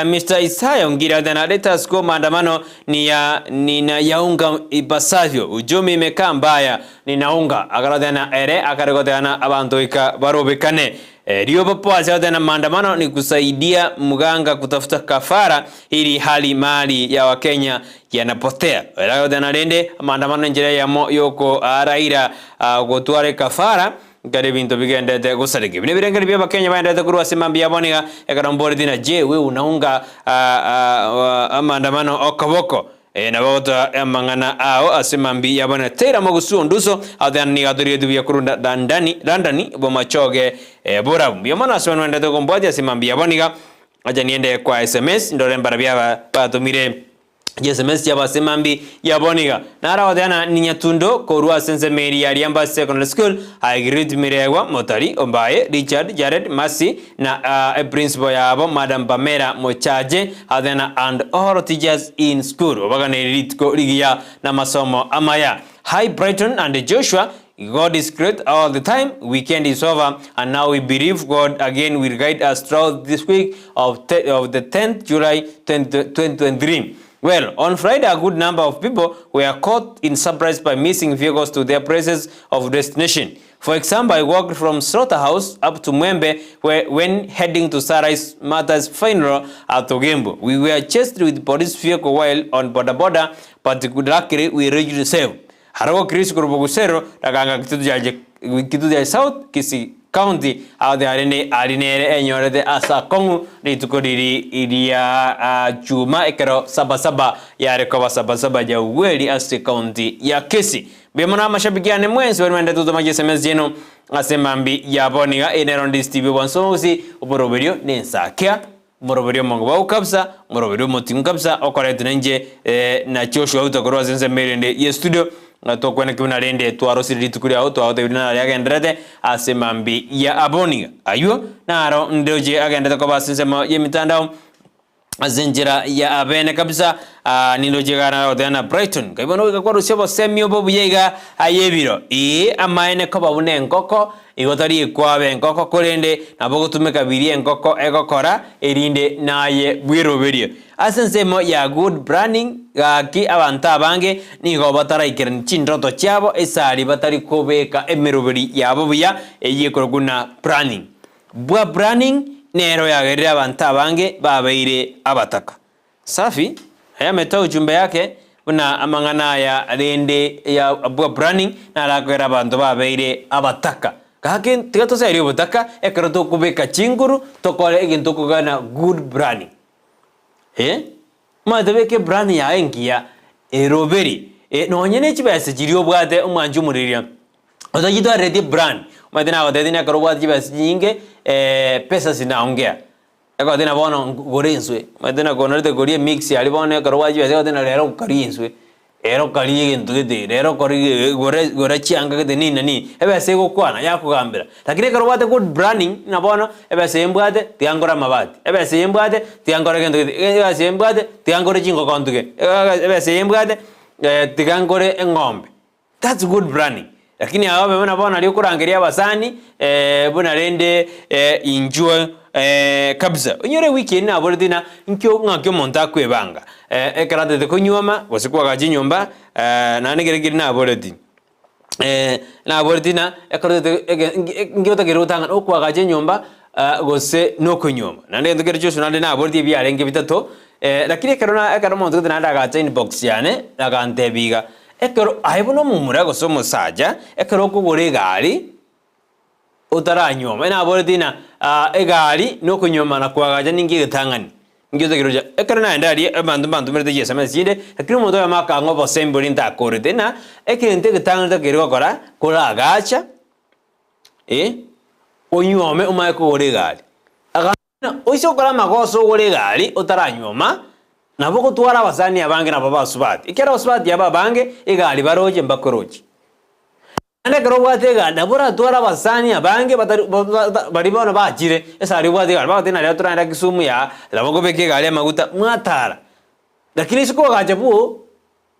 Mr. Isaya ngira dena let us go maandamano nina yaunga ipasavyo ujumi imekaa mbaya ninaunga akara dena ere akara dena abantu barobekane Rio papo dena maandamano ni kusaidia mganga kutafuta kafara ili hali mali ya Wakenya yanapotea akara dena rende maandamano njira ya yoko Raila gotware kafara Gari bintu bigende de gusariki bine birengeri bya Kenya baende kurwa simambi yaboniga ekarambori dina je we unaunga amandamano okaboko na bota amangana ao asemambi yabana tera magusu nduso adani gadori du yakurunda dandani bomachoge bora yamana aswanwenda to kombodi asemambi yabaniga aja niende kwa SMS ndore mbarabia batumire SMS ya basemambi yaboniga nara wadana ninyatundo korua sense meri ya Riamba Secondary School agreed mirewa motari ombaye Richard Jared Masi na principal yabo Madam Pamela Mochaje adana and all teachers in school obagane ritko ligia na masomo amaya. Hi Brighton and Joshua, God is great all the time. Weekend is over and now we believe God again will guide us throughout this week of the 10th July 2023. Well, on Friday, a good number of people were caught in surprise by missing vehicles to their places of destination. For example, I walked from Slaughterhouse up to Mwembe when heading to Sarai's mother's funeral at Ogembo. We were chased with police vehicle while on border, but luckily we reached safe. Harago Chris Kurubogusero, Raganga Kituja South, Kisii County, out there arinere enyore de asa kongu ni tukodiri idia juma ekero sabasaba ya rekoba sabasaba ya uweli asti county ya Kisii. Bemona mashabikiane mwenzi wende tutomaje SMS jeno asemambi ya boniga enero Ndizi TV wansomusi uboroberio ni Ensakia moroberio mongo kabisa moroberio motimu kabisa okorete nje na Joshua utakorwa zense merende ye studio to kwene kuna rende twaro siri tukuri auto auto bina ya gendrete asemambi ya aboniga ayo naro ndoje agenda ko basensema ye mitandao azenjira ya abene kabisa niloje kana odana Brighton kaibono ka kwaro sebo semio bobu yega ayebiro amaene ko babune nkoko igotari kwabe nkoko korende naboko tumeka biri nkoko egokora erinde naye bwiroberio asensemo ya good branding ki abanta abange nigo batara ikirani chinroto cyabo esari batari kobeka emeroberi yabo buya eyikoroguna branding bwa branding nero yagerera abanta abange babeire abataka safi aya meta ujumbe yake una amangana ya rende ya bwa branding na rakera abantu babeire abataka kake tigato sa iri butaka ekero kubeka chinguru tokore egintu kugana good branding madabeke branding ya engia eroberi no nyene chibase jiriyo bwate umwanju muriria odagidwa ready brand madina wadedina karobwa chibase nyinge pesa sinaongea eko dina bono gorenswe madina gonorete gorie mix ali bono karobwa chibase odina rero karienswe ero kariye ntuge rero kori gore chianga gede nini ebase gukwana yakugambira lakini karobate good branding na bono ebase yembwate tiangora mabati ebase yembwate tiangora gendo ebase yembwate tiangora jingo kontuge ebase yembwate tigangore engombe. That's good branding. Lakini awabe bona bona ali kurangiria basani bona rende enjoy kabisa unyore weekend na boridina nkyo ngakyo monta kwebanga ekarate de kunyoma bosikwa gaji nyomba na negeregiri na boridi na boridina ekarate ngiyota gerutanga okwa gaji nyomba gose no kunyoma na ndende gerjo na na boridi bya renge bitato lakini ekaro monto de nada gacha inbox yane agante biga ekero aibono mumura gosomo saja ekero kugure gari utaranyoma ina boridina egari no kunyoma na kwagaja ningi gitangani ngiyo giroja ekero na ndari bantu merde yesama sinde ekero moto ya maka ngobo sembori nta koride na ekente gitangani ta gero kora kola agacha onyome umaye kugure gari agana oiso kora magoso kugure gari utaranyoma nabo kutwara abasani abange na baba subati ikera subati yaba bange egari baroje mbakoroje ande karobwate ga nabura twara abasani abange bari bona bajire esari bwate ga bate na letra na Kisumu ya labogo beke gari maguta mwatara lakini siko gajabu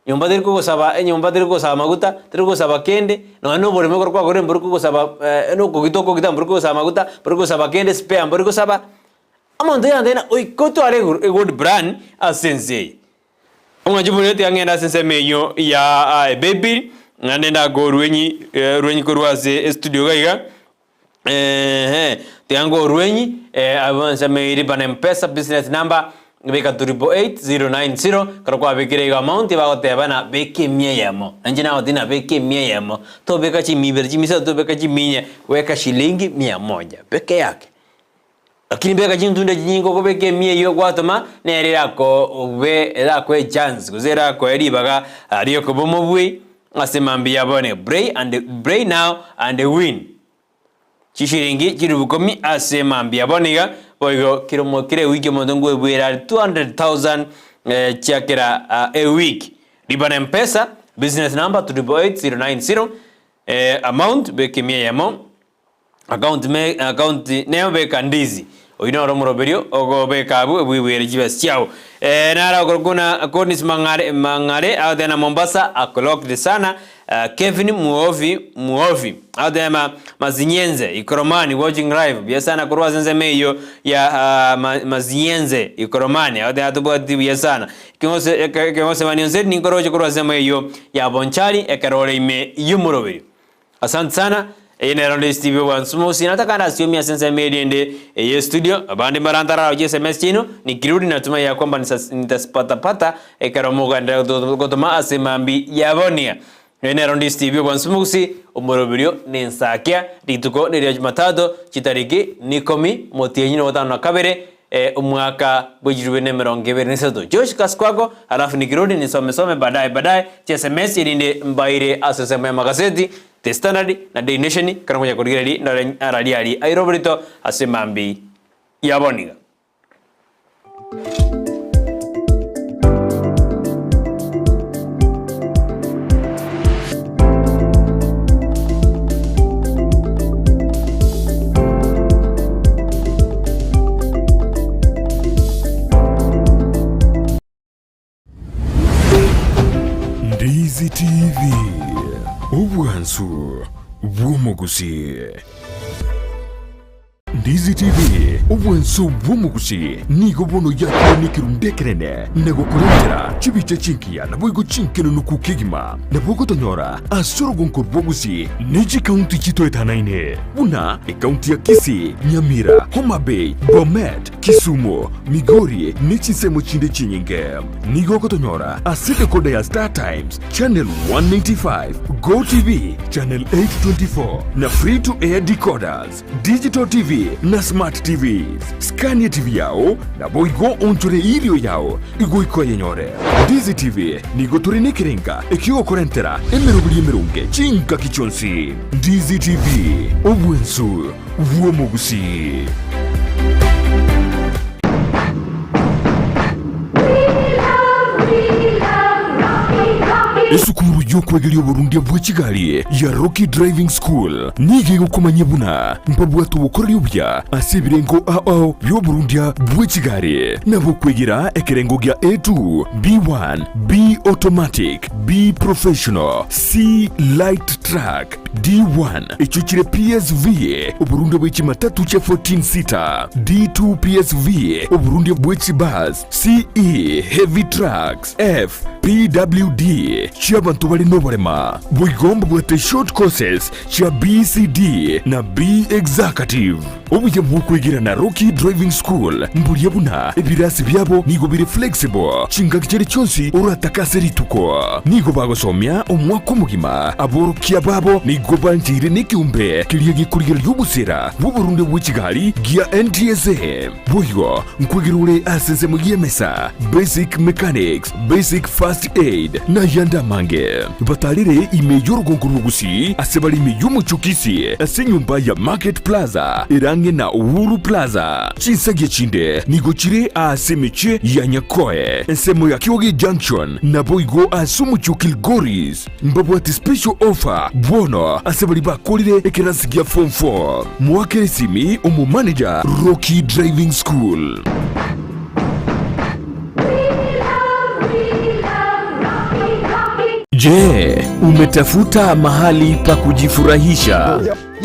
nyumba diriko gusaba nyumba diriko gusaba maguta diriko gusaba kende no bore mekor kwa gore mburiko gusaba no kugitoko gitamburiko gusaba maguta buriko gusaba kende spare mburiko gusaba amonde andena oikoto are good brand asense omajibulete yangenda sense meyo ya baby ngandenda go rwenyi kurwaze studio gaiga tiango rwenyi avanza meiri bana mpesa business number beka 88090 karokwa bekire ga amount bagote bana beke mieyamo anjina odina beke mieyamo to beka chi miberji misa to beka chi minya weka shilingi 100 peke yake lakini beka chintunde nyingo ko beke mie yo gwatoma nere rako ube rako chance kuzera ko eribaga ariyo ko bomobwe asemambi yabone Bray now and win chishiringi chirubukomi asemambi yaboniga boigo kiromo kire wiki mondongo bwera 200,000 chakera a week ribana mpesa business number 88090 amount beke mie yamo account neo beka Ndizi oino romuroberio ogo beka bwibwere jibes chao nara ogorguna konis mangare adena Mombasa akolokde sana Kevin Muovi adema Mazinyenze Ikoromani watching live biasana kurwa zenze meyo ya Mazinyenze Ikoromani adema tubodi biasana kingose manionze nikoroje kurwa zenze meyo ya Bonchari ekarole ime yumuroberio. Asante sana. Ine rondi Steve Wansumusi nataka na siomia sense mediende studio abandi marantara oje SMS chino nikirudi natumai ya kwamba nitaspata ekaromoga ndio gotoma asemambi yabonia. Ine rondi Steve Wansumusi umorobirio ni Ensakia rituko ni Jumatatu chitariki nikomi motienyi no tano kabere umwaka bujirubene merongebe niseto Josh Kaskwako alafu nikirudi nisome baadaye SMS ilinde mbaire asesema magazeti The Standard na Daily Nation kana kuja kudigirali na radiali airobrito asemambi yaboniga. Ndizi TV Ubwansu Gusii. Ndizi TV ubwansu Gusii nigo bono yakire nikirundekerene nego kurendera chibiche chinkia na boigo chinkeno nukukigima na bogo tonyora asoro gonko Gusii neji county chito etanaine una county ya Kisii, Nyamira, Homa Bay, Bomet, Kisumu, Makori nechi semo chinde chinyinge nigo kotonyora asite kode ya Star Times channel 195 Go TV channel 824 na free to air decoders digital TV na smart TVs Scania TV yao na boigo onchore ilio yao igo ikoye nyore Ndizi TV nigo turine kirenga ikiwa korentera emerunge chinka kichonsi Ndizi TV obwensu Gusii. Esukuru yokwegelio Burundi bw'Kigali ya Rocky Driving School nige gukomanya buna mpabwatu bukoryo bya asibirengo byo Burundi bw'Kigali nabo kwegera ekerengo gya A2 B1 B automatic B professional C light track D1 ichuchire PSV Burundi bw'Jumatatu cha 14 seater D2 PSV Burundi bw'Kibus CE heavy trucks F PWD chia bantu bali noborema bwigomba bwate short courses chia BCD na B executive obuye bwukwigira na Rocky Driving School mburiye buna ebirasi byabo nigo biri flexible chinga kicere cyonsi urataka rituko nigo bagosomya umwaka mugima aborukiya babo nigo banjire nikiumbe kiriye gikurira y'ubusera bu Burundi bw'Kigali gia NTSA buyo nkwigirure aseze mu yemesa basic mechanics basic first aid na yanda mange batalire imeyo rugonguru Gusii asebali imeyo muchukisi asenyumba ya Market Plaza irange na Uhuru Plaza chinsage chinde nigochire asemeche ya Nyakoe ensemo ya Kiogi Junction na boigo asumuchukil Goris mbabwati special offer bono asebali bakolire ekerasigia form 4 mwakere simi umu manager Rocky Driving School. Je, umetafuta mahali pa kujifurahisha?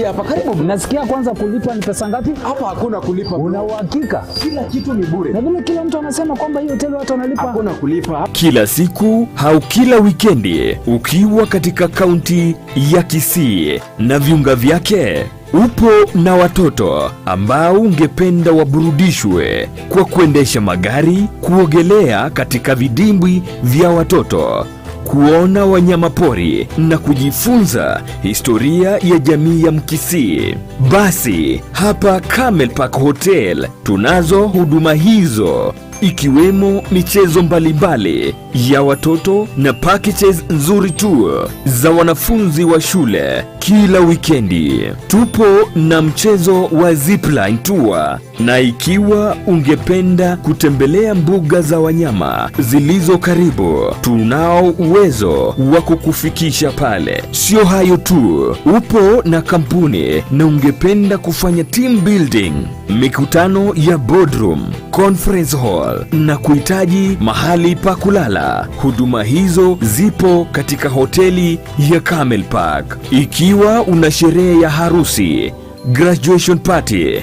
Hapa karibu. Nasikia kwanza kulipa ni pesa ngapi? Hapa hakuna kulipa. Una uhakika? Kila kitu ni bure. Na vile kila mtu anasema kwamba hiyo hoteli watu wanalipa. Hakuna kulipa. Kila siku au kila wikendi ukiwa katika kaunti ya Kisii na viunga vyake, upo na watoto ambao ungependa waburudishwe kwa kuendesha magari, kuogelea katika vidimbwi vya watoto, kuona wanyama pori na kujifunza historia ya jamii ya Mkisii. Basi hapa Camel Park Hotel tunazo huduma hizo, ikiwemo michezo mbalimbali ya watoto na packages nzuri tu za wanafunzi wa shule kila wikendi. Tupo na mchezo wa zipline tour, na ikiwa ungependa kutembelea mbuga za wanyama zilizo karibu, tunao uwezo wa kukufikisha pale. Sio hayo tu, upo na kampuni na ungependa kufanya team building, mikutano ya boardroom, conference hall na kuhitaji mahali pa kulala, huduma hizo zipo katika hoteli ya Camel Park. Ikiwa una sherehe ya harusi, graduation party,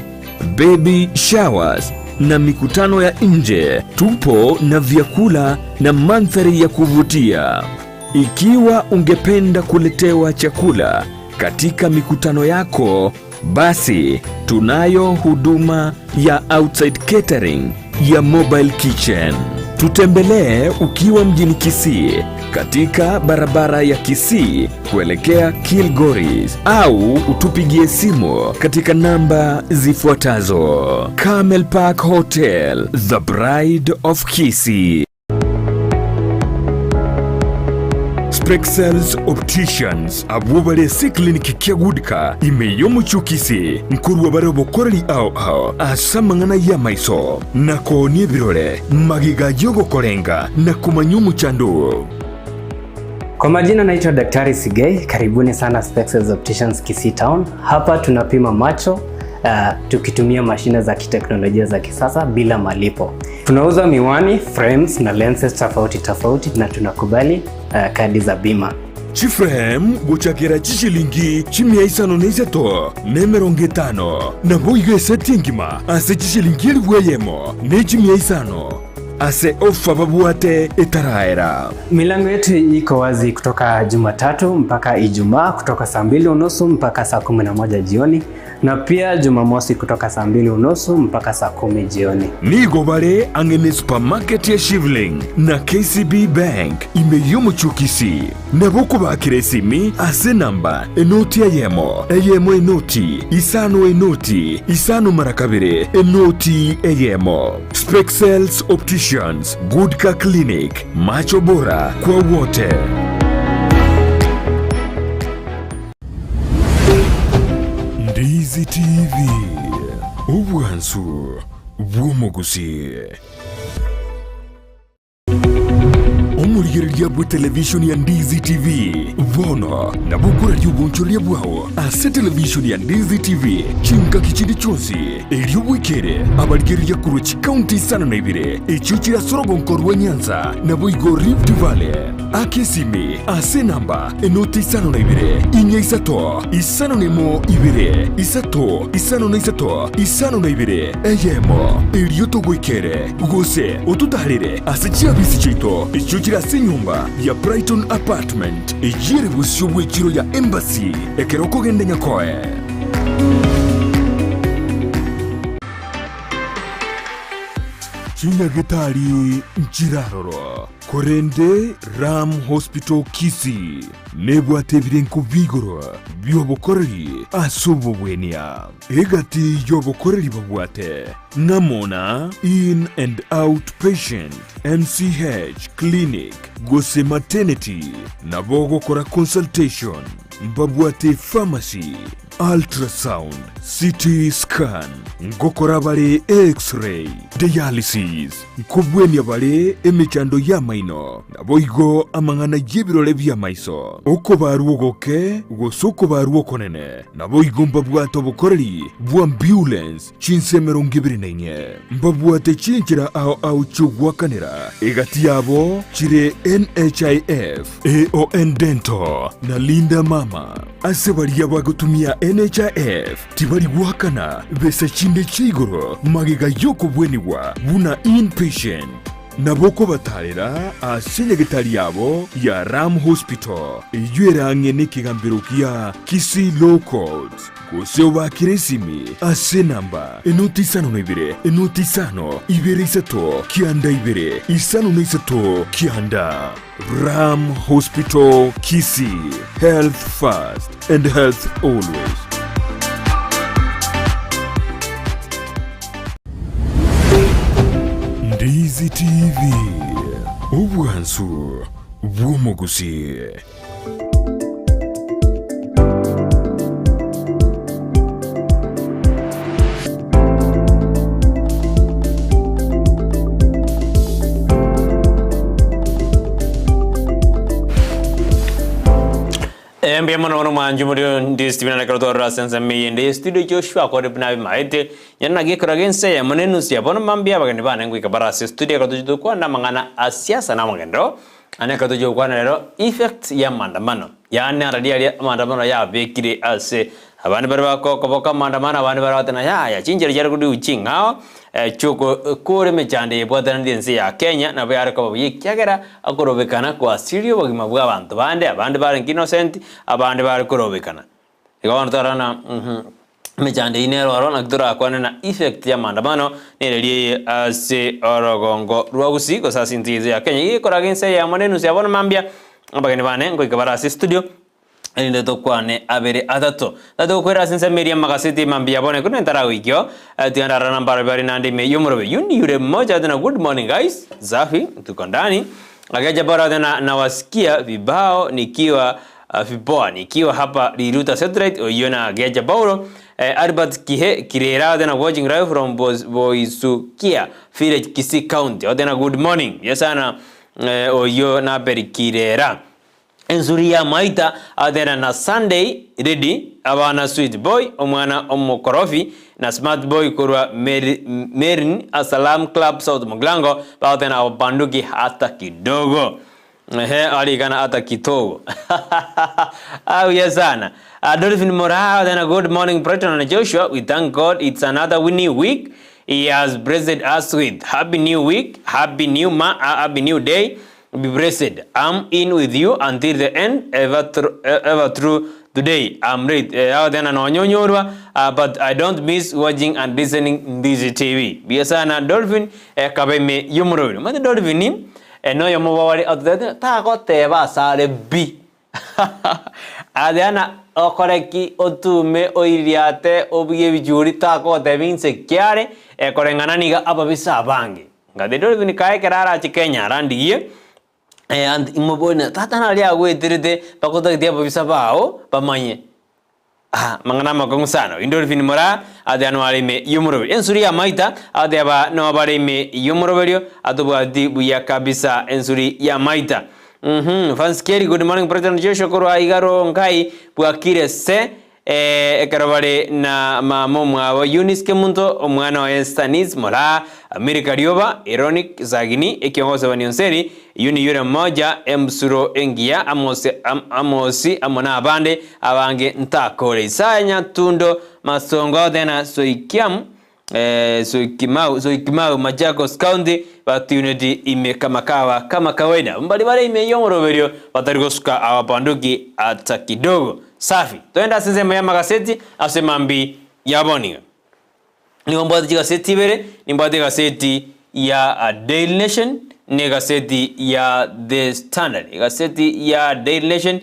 baby showers na mikutano ya nje, tupo na vyakula na mandhari ya kuvutia. Ikiwa ungependa kuletewa chakula katika mikutano yako, basi tunayo huduma ya outside catering ya mobile kitchen. Tutembelee ukiwa mjini Kisii katika barabara ya Kisii kuelekea Kilgoris, au utupigie simu katika namba zifuatazo. Camel Park Hotel, the Bride of Kisii. Spexels Opticians abubale si kliniki kia gudika imeyomu chukisi nkuru wa bare bokoreli ao asamangana ya maiso na kooni birole magiga jogo korenga na kumanyumu chandu. Kwa majina naitwa Daktari Sigei. Karibuni sana Spexels Opticians Kisii Town. Hapa tunapima macho tukitumia mashine za kiteknolojia za kisasa bila malipo. Tunauza miwani, frames na lenses tofauti na tunakubali kadi za bima. Chiframe guchakira chishilingi chimia isano neiseto nemerongitano na boige setingima ase chishilingi liweyemo ne chimia isano ase ofa babuate etaraera. Milango yetu iko wazi kutoka Jumatatu mpaka Ijumaa kutoka saa 2:30 mpaka saa 11 jioni, na pia Jumamosi kutoka saa 2:30 mpaka saa 10 jioni. Nigo bare angene supermarket ya Shivling na KCB Bank imeyomu chukisi na boko bakire simi ase namba enoti eyemo enoti isano marakabire enoti eyemo. Spexels Opticians, Goodka Clinic, macho bora kwa wote. Ndizi TV, ubwansu bw'omugusi. Omurigereria bwa televishoni ya Ndizi TV bono na bukura ry'ubunchoria bwaho ase televishoni ya Ndizi TV chinka kichindi chonsi elio bwikere abarigereria kuruchi county sana na ibire echuchira sorogonko rwa Nyanza na boigo Rift Valley akesimi ase namba enoti isano na ibire inya isato isano nemo ibire isato isano na isato isano na ibire eyemo elio togwikere gose otutarire ase chiabisi chito echuchira ase nyumba ya Brighton apartment ejire busyo bw'ekiro ya embassy ekeroko gende nyakoe. Chinyagitari Njiraroro Korende Ram Hospital Kisii nebwate birenko bigoro byobokoreri asubo bwenia egati yobokoreri babwate namona in and out patient MCH clinic gose maternity na bogokora consultation babwate pharmacy ultrasound CT scan ngokora bale x-ray dialysis nkubwenia bale emechando ya maino na boigo amangana y'ebirole bya maiso uko baruogoke gosoko baruokonene na boigo mbabwate obukoreri bwa ambulance chinsemero ngibirirenye mbabwate chinchira ao chugwakanira egati yabo chire NHIF AON Dental na Linda Mama ase bali yabagotumia NHIF tibali guhakana besa chinde chigoro magiga yoko bweniwa buna inpatient naboko batarera asenyagitari yabo ya Ram Hospital iywerang'e n'ikigambiro kia Kisii Law Court Gusii wa Kiresimi ase namba enoti isano na ibere isato kianda ibere isano na isato kianda. Ram Hospital Kisii, health first and health always. Ndizi TV, ubwansu bw'omugusi. Mbia mwana manju muri Ndizi TV na karotora senza miyende studio Joshua kwa ripna maite yana gekora gense ya manenu sia bono mambia bagani bana ngwi kabara studio katujitu kwa na mangana asiasa na mangendo ane katujitu kwa na lero effect ya maandamano yani aradia maandamano ya bekire ase abandi bari bakokoboka maandamano abandi bari batana ya chinjere jari kudi uchingao chuko kore mechande bwatana ndiense ya Kenya na bayari kwa yikyagera akorobekana kwa sirio bagima bwa abantu bande abandi bari innocent abandi bari korobekana ikawana tarana mechande inero arona kidora akwane na effect ya maandamano nereliye ase orogongo rwagusi ko sasintize ya Kenya ikora gense ya manenu sia bona mambia abagani bane ngo ikabara ase studio ende tokwane abere atato tato kwera sense media makasiti mambia bone kuno ntara wikyo tianda rana bari nandi me yumrobe yure moja tena. Good morning guys, Zafi tuko ndani akaja bara na wasikia vibao nikiwa vipoa nikiwa hapa Riruta Satellite oyona agaja bauro Albert Kirera tena watching live from Boisukia village Kisii County tena. Good morning yesana oyo na beri Kirera Ensuria maita adena na Sunday ready abana sweet boy omwana omokorofi na smart boy kurwa Merin Asalam Club South Muglango baada na banduki hata kidogo alikana hata kitogo au yesana Adolfin Mora then good morning Brighton and Joshua. We thank God it's another winning week he has blessed us with. Happy new week, happy new day. Be blessed. I'm in with you until the end, ever through today. I'm ready. But I don't miss watching and listening Ndizi TV. Biasana Dolphin kabeme yumuro. Mate Dolphin no yomowari atete ta ko teba sare bi. Adana okoreki otume oiriate obiye bijuri ta ko tebin se kiare korengana niga ababisa bangi. Ngade Dolphin kae kerara Kenya randiye and imobona tatana lia wetirite pakota dia babisa bao pamanye mangana makongusano Indolfin Mora ade anuari me yumuro ensuri ya maita ade aba no bare me yumuro belio atoba di buya kabisa ensuri ya maita fanskeri. Good morning President Joshua Koro aigaro ngai buakire se ekarabare na mamomu abo Eunice Kemunto omwana wa Stanis Mora Amerika Rioba Ironic Zagini ekiongoza wanionseri yuni yure moja emsuro engia amosi amona abande abange ntakore isanya tundo masongo tena soikiam soikimau Machakos County but unity ime kamakawa kama kawaida mbali bale ime yomoroberio batarigosuka abapanduki ata kidogo. Safi toenda senzema ya magazeti asemambi yaboninga nimbati gazeti bere nimbati gazeti ya Daily Nation ne gazeti ya The Standard gazeti ya Daily Nation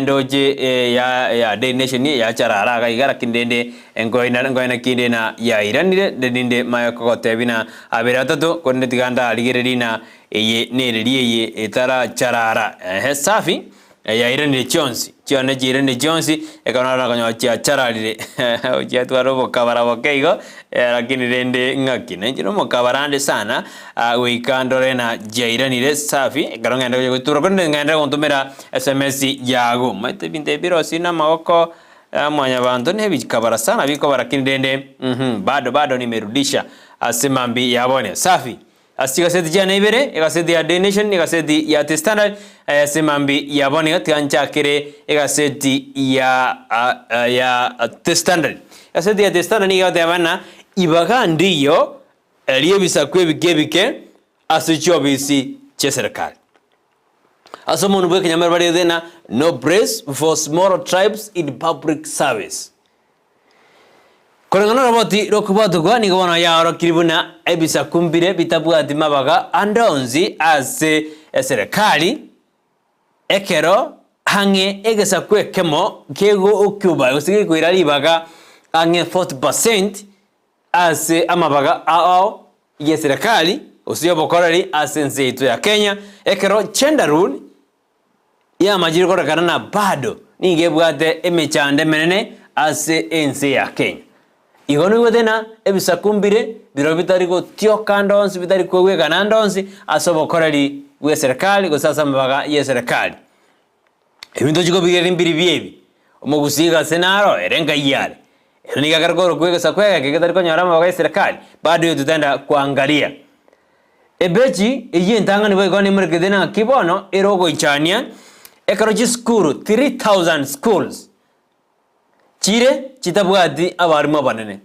ndoje ya Daily Nation ya charara gaigara kindende ngoina kinde na ya iranire ndinde mayako tebina abera tato konne tiganda aligerina eye nereliye etara charara safi ya iranire chonsi chione jirene Jones ekanara kanyo chia charalire oje twaro kabara bakeigo lakini rende ngakine njiro mokabarande sana wikandore na jairanire safi karonga ndo guturo konde ngenda kontumira SMS yago mate binte biro sina maoko mwanya bantu ne bikabara sana biko barakindende bado nimerudisha asemambi yabone safi asiga seti jana ibere egaseti ya The Nation egaseti ya The Standard semambi yabone gatyancha kire egaseti ya The Standard egaseti ya The Standard ni gate abana ibaga ndiyo eliye bisakwe bikebike asichobisi che serikali asomo nubwe Nyamira bari thina no praise for small tribes in public service korengana roboti rokubatuka ni gwana ya rokiribuna ebisa kumbire bitabu adimabaga andonzi ase serikali ekero hange egesa kwekemo kego okuba usigi kwiralibaga hange 40% ase amabaga ao ya serikali usiyo bokorari ase nzeito ya Kenya ekero gender rule ya majiri korekana na bado ningebwate emechande menene ase ense ya Kenya igonu wethena ebisa kumbire biro bitari go tio kandonsi bitari kwewe kanandonsi asobo korari we serikali go sasa mabaga ye serikali ebintu chiko bigere mbiri biebi omugusiga senaro erenga yale ni gagargoro kwega sakwega kigedari ko nyarama mabaga ye serikali bado yo tutenda kuangalia ebechi iyi ntangani bwe gone murkedena kibono erogo ichania ekaro skuru 3000 schools chire chitabwati abarimu abanene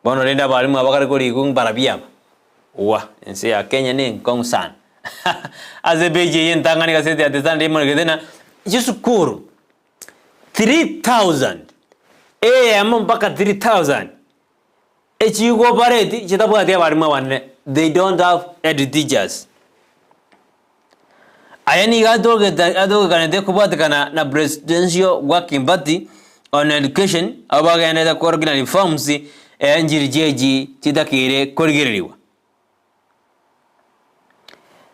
bono renda abarimu abakari kuri gung barabiyama wa ense ya Kenya ni ngong san azebeje yentangani gasete atesande murkedena skuru 3000 amo mpaka 3000 echigo bareti chitabwati abarimu abanene they don't have head teachers ayani gadoge kanete kubatikana na presidential working party on education abagenda ko original reforms njiri jeji chitakire korigereriwa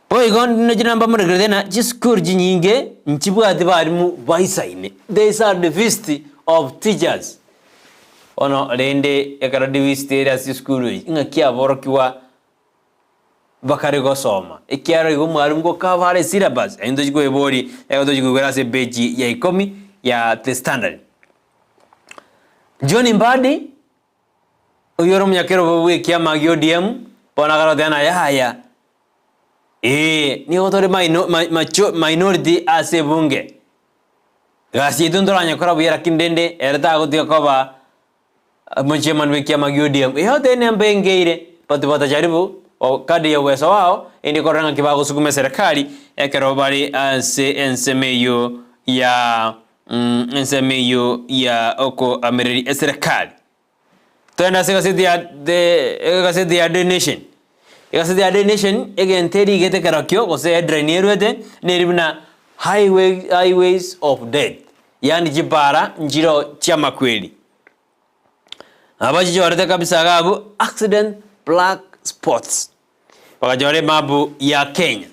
poigon nejinamba muregerena jiskur jinyinge nchibwati barimu baisaine these are the list of teachers ono rende ekara divist area school inga kia borokiwa bakare go soma ikiaro go mwarimu go kavare syllabus endo jigo ebori endo jigo grase beji ya 10 ya the standard John Mbadi uyoro myakero bwe kia magio DM pona garo dana ya haya ni otore minority ase bunge gasi dundoranya kora buyera kindende erta go tia koba mcheman bwe kia magio DM hote ne mbengeire patipata jaribu o kadi ya uwezo wao indi koranga kibago sukume serikali ekero bali ase ensemeyo ya oko ameriri serikali tena sekasidi ya the nation again teri gete karakyo kose drainierwete neribna highways of death yani jibara njiro chama kweli abaji jorete kabisa gabu accident black spots bakajore mabu ya Kenya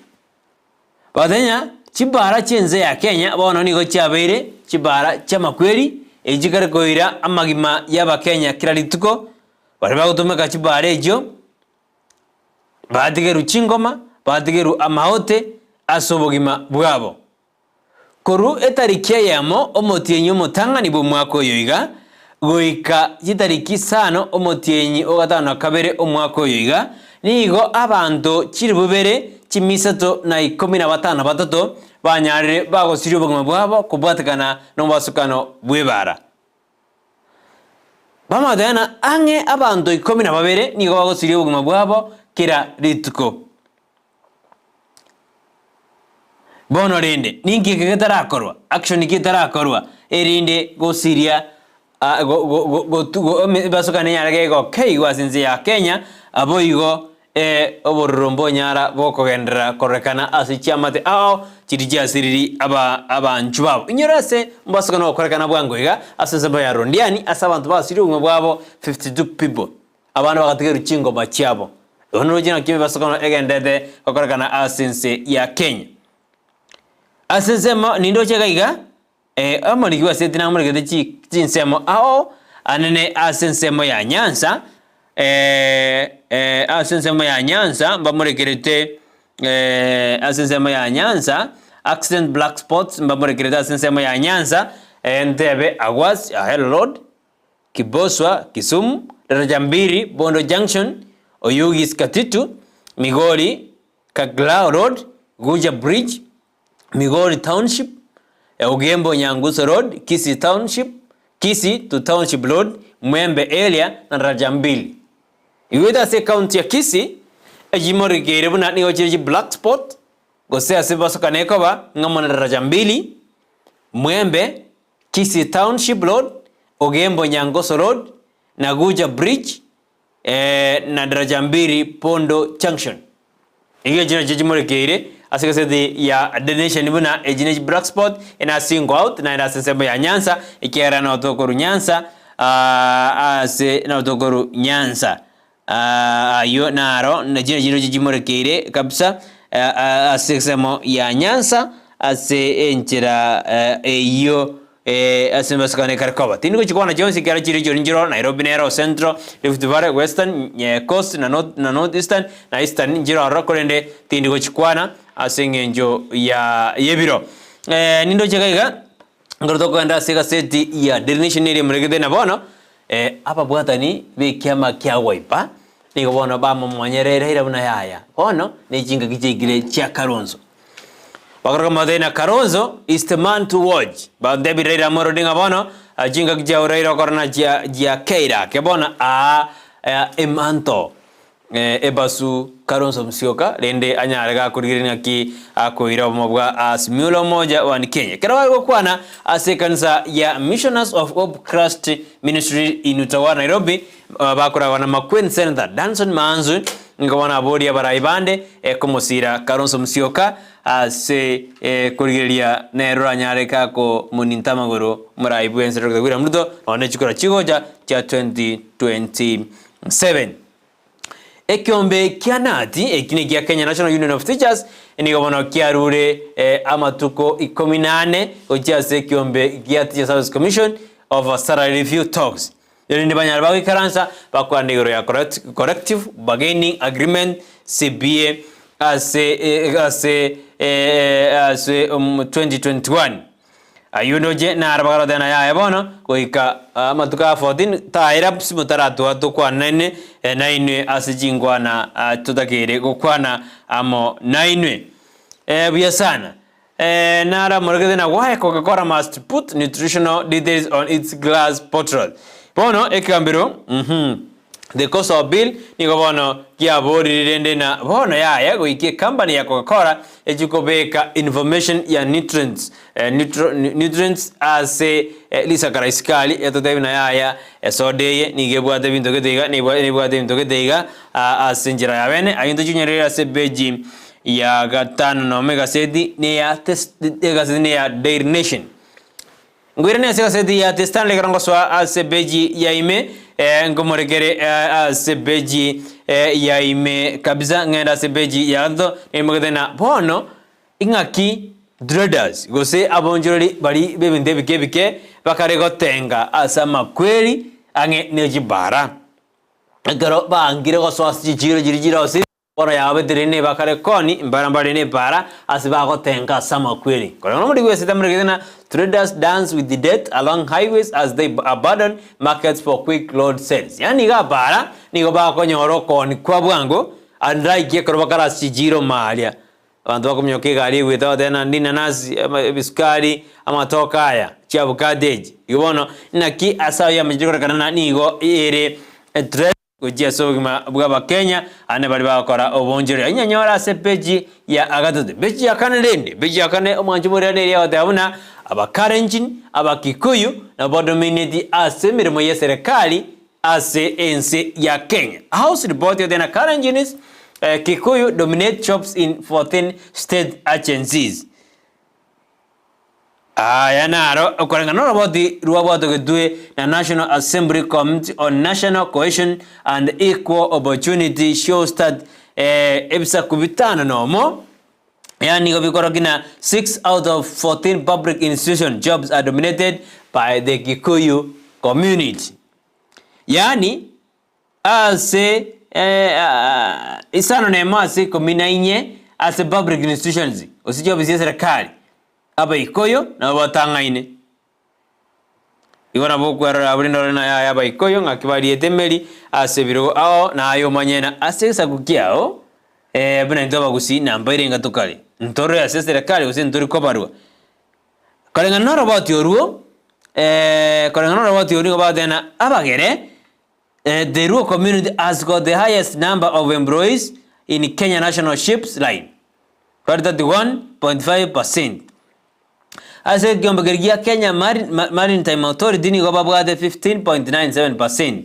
badenya chibara chenze ya Kenya bono nigo chabere chibara chama kweli ejikare koira amagima yaba Kenya kiralituko bareba gutumeka chibara ejo badigeru chingoma badigeru amahote asobogima bwabo koru etariki yamo omotienyo motangani bo mwako yoiga goika jitariki sano omotienyi ogatano kabere omwako yoiga nigo abantu chiribubere chimisato na 15 batoto banyarire bagosirio bogima bwabo kubwatikana no basukano bwebara bamadana ange abantu 12 nigo bagosirio bogima bwabo kira rituko bono rende ninki kegetarakorwa action kitarakorwa erinde gosiria basukane nyarage go keiwa sinzi ya Kenya aboigo oborombo nyara bokogendera korekana asichiamate ao chirija siriri abanchu babo inyorase mbasukana okorekana bwangoiga aseseba ya rondiani asabantu basiri umwe bwabo 52 people abana bagategera chingo bachiabo ono jina kibe basukana egendede okorekana asinse ya Kenya asesema nindo chegaiga amalikiwa setina amurigede chinsemo ao anene asensemo ya Nyanza asensemo ya Nyanza bamurekerete asensemo ya Nyanza accident black spots bamurekerete asensemo ya Nyanza Entebbe Awas Ahelo Road Kiboswa Kisumu daraja 2 Bondo Junction Oyugis Katitu Migori Kaglao Road Guja Bridge Migori Township Ugembo Nyanguso Road Kisii Township Kisii to Township Road Mwembe area na daraja 2 iweta se county ya Kisii ejimori kere buna ni ocheji black spot gose asiba sokaneko ba ngamona daraja 2 Mwembe Kisii Township Road Ogembo Nyangoso Road Naguja Bridge na daraja 2 Pondo Junction. Iyo jina jijimori kere asikasedi ya donation buna ejine black spot ina single out na ina sesemo ya Nyanza ikera na otokoru Nyanza ase na otokoru Nyanza ayo naro na jina jijimori kere kabisa asesemo ya Nyanza ase enchira iyo asimbasakane karkoba tiniko chikwana chonsi kera chiri njiro Nairobi Nero Central Rift Valley Western Coast na North Eastern na Eastern njiro rokorende tiniko chikwana asengenjo ya yebiro nindo chekaiga ngorotoko enda seka seti ya donation area mregede na bono apa bwatani be kiama kya waipa niko bono ba mwanyerere ira buna yaya bono ni jinga kichigire cha Kalonzo Wakoroka madena Kalonzo is the man to watch. Ba David Raila Morodinga bono jinga kijao Raila korona jia keira ke bono emanto ebasu Kalonzo Musyoka lende anyarega kurigirina ki akoira mobwa asmulo moja wa Kenya. Kerawa kwana asekansa ya Missioners of Hope Christ Ministry in Utawa Nairobi bakora wana Makwen Senator Danson Manzu ngabona bodi ya baraibande komosira Kalonzo Musyoka ase kurigiria nero anyareka ko munintamagoro muraibu ensereka gwira mrudo one chikora chigoja cha 2027 ekiombe kianati ekine kia Kenya National Union of Teachers ni gabona kiarure amatuko 18 ojase kiombe kia Teacher Service Commission of Salary Review Talks yoni banyar bawi karansa bakwandigoro ya corrective bargaining agreement CBA ase 2021 ayuno je na arabagara dena ya ebono koika matuka 14 taira simutaratu atukwa nene nainwe asijingwa na tutakire kokwana amo nainwe buya sana nara morgede na why Coca-Cola must put nutritional details on its glass bottle bono ekambiro the cost of bill niko bono kia bori rende na bono ya goike company ya Coca-Cola ejikobeka information ya nutrients nutrients ase lisa karaiskali etodebi na ya sodeye nigebwate bintu gedega nibwate bintu gedega asenjira ya bene ayinto chinyerera se beji ya gatano na omega sedi ne ya test ne ya Dairy Nation ngwirene ase sedi ya testan le garango swa ase beji ya ime ngomoregere ase beji ya ime kabisa ngenda ase beji ya ndo emogedena bono ingaki traders gose abonjori bari bebinde bikebike bakarego tenga asa makweri ange nejibara garo bangire go swasi jiro osi bono yawe direne bakare koni mbarambari ne bara asiba go tenga sama kweri kono muri gwese tamregedena traders dance with the death along highways as they abandon markets for quick load sales yani ga bara nigo ba ko nyoro koni kwa bwango andrai ke koroba kara sijiro malia bantu bakomyoke gari without then ndina nazi biskari ama tokaya chabu kadeji ibono naki asayo ya mjikora kana nigo ere kujia sogima bwa Kenya ane bali bakora obonjere anyanyora se peji ya agatode beji yakane lende beji yakane omwanjumuri ne ya odabuna abakarenjin abakikuyu na bodominity ase mirimo ya serikali ase ense ya Kenya house report yodena karenjinis Kikuyu dominate jobs in 14 state agencies yanaro okorengano roboti ruwaboto gedue na National Assembly Committee on National Cohesion and Equal Opportunity shows that ebisa kubitana nomo yani gobikorogina 6 out of 14 public institution jobs are dominated by the Kikuyu community yani ase isano nemasi kominainye ase public institutions osijobisi serikali aba ikoyo na batangaine igona bokwara abrindo na ya aba ikoyo ngakibali etemeli asebiro ao na ayo manyena asesa kukiao buna ndoba Gusii namba irenga tukale ntoro ya serikali usi ntori kobarwa kalenga noro bati oruo kalenga noro bati oruo badena abagere the rural community has got the highest number of employees in Kenya National Ships Line. 31.5%. Ase kiombegergia Kenya Maritime Authority ni babwate 15.97%.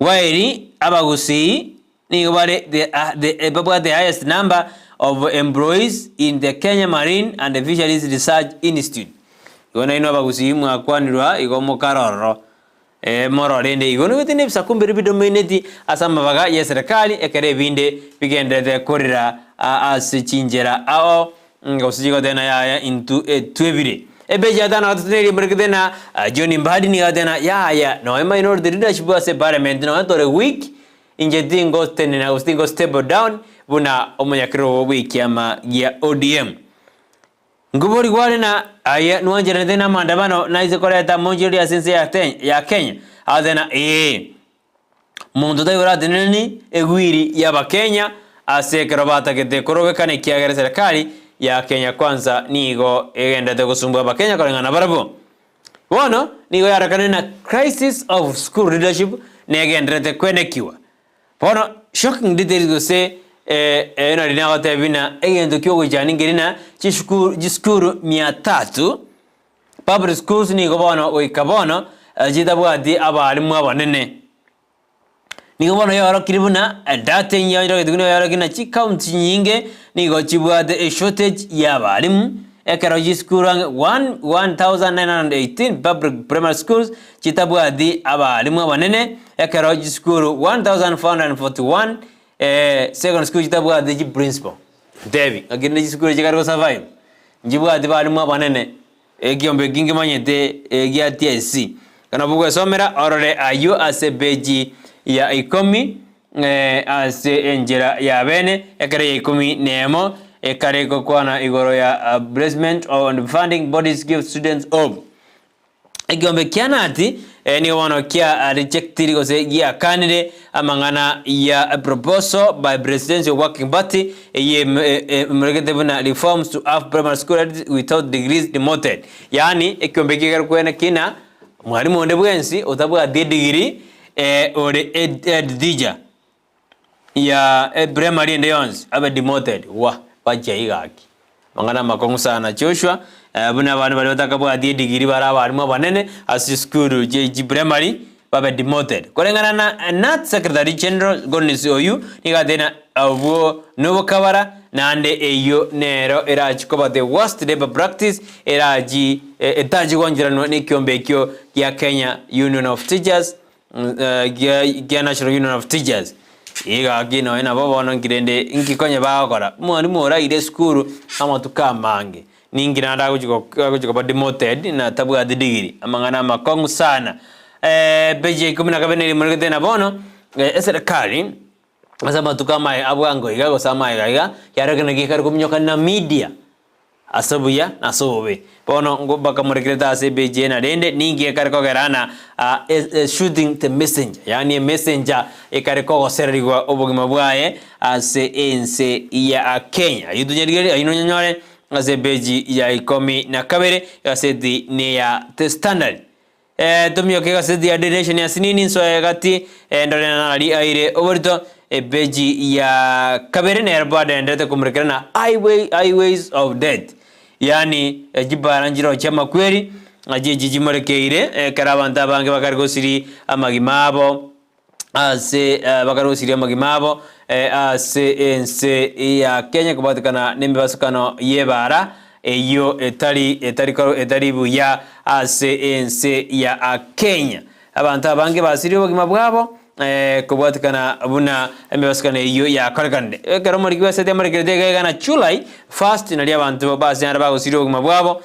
Wairi Gusii ni babwate the highest number of employees in the Kenya Marine and Fisheries Research Institute. Igona ino Gusii mwakwanirwa igomo karoro mororende igono witine bisakumbiri bidominate asama baga ya serikali ekere binde bigendete korira asichinjera ao ngosigo tena ya into twebire ebeja tana watuneri mrekdena John Mbadi ni gadena ya no minority leadership as parliament no tore week injetingo tena na ustingo stable down buna omanyakiro week ama ya ODM ngubori gwale na aya nuanjere tena maandamano na izikoleta monjeri ya sense ya Kenya adena mundu dayora deneni egwiri ya bakenya asekero batakete korobekane kiagere serikali ya Kenya kwanza nigo egendete gusumbua bakenya kolengana barabo bono nigo yarakane na crisis of school leadership negendete kwenekiwa bono shocking details go say ena lina watebina egendo kyogo janingirina jishukuru 300 public schools nigo bono oikabono jitabwati abalimu abanene nigo bono yoro kiribuna data nyiro gituno yoro kina chi county nyinge nigo chibwate a shortage ya abalimu ekero jishukuru 1918 public primary schools jitabwati abalimu abanene ekero jishukuru 1441 second school jitabwate ji principal Devi aginde jishukuru jikaro survive jibwate abalimu abanene egiombe ginge manyete gia TSC kana bugwe somera orore ayo asebeji ya ikomi ase enjera ya bene ekare ya ikomi nemo ekare kokwana igoro ya placement on funding bodies give students hope egiombe kianati ni wano kia rejected gose ya candidate amangana ya proposal by presidential working party ye mregedebuna reforms to have primary school without degrees demoted yani egiombe kigero kwena kina mwalimu onde bwensi otabwa degree ore edija ya primary ndeyons abe demoted wa bajaigaki mangana makongu sana Joshua buna abantu bali batakabwa degree bara abarimu abanene as school JG primary babe demoted kolengana na Nat Secretary General Gonis Oyu nigadena abo nobo kabara nande eyo nero erachikoba the worst labor practice eraji etaji wanjirano ni kiombekyo ya Kenya Union of Teachers ya National Union of Teachers iga gino ena babo nongirende ingikonya bakora mwalimu ora ire school ama tukamange ningira nda kujiko demoted na tabu degree amangana makongu sana beje 12 murigete na bono serikali asama tukama abwango igago sama iga yaragana gikar kumnyoka na media asabuya na sobe bono ngobaka murigete ase beje na dende ningi kariko gerana shooting the messenger yani messenger ikariko serigwa obugima bwaye ase ense ya Kenya yudunyerigeri ayinonyore ase beji ya ikomi na kabere asedi ne ya the standard tumyo ke asedi ya donation ya sinini so gati ndore na ali aire oborto beji ya kabere ne erbada ndete kumrekana highways of death yani jibaranjiro chama kweri ajiji morekeire karabanta bange bakarigosiri amagimabo ase bakarigosiri amagimabo ase ense ya Kenya kubatikana nembasukano yebara eyo etari buya ase ense ya Kenya abantu bange basiri obugima bwabo kubatikana buna embasukano eyo ya korekande kero muri kwese de morekerede gana July 1st nali abantu basiyana bagosiri obugima bwabo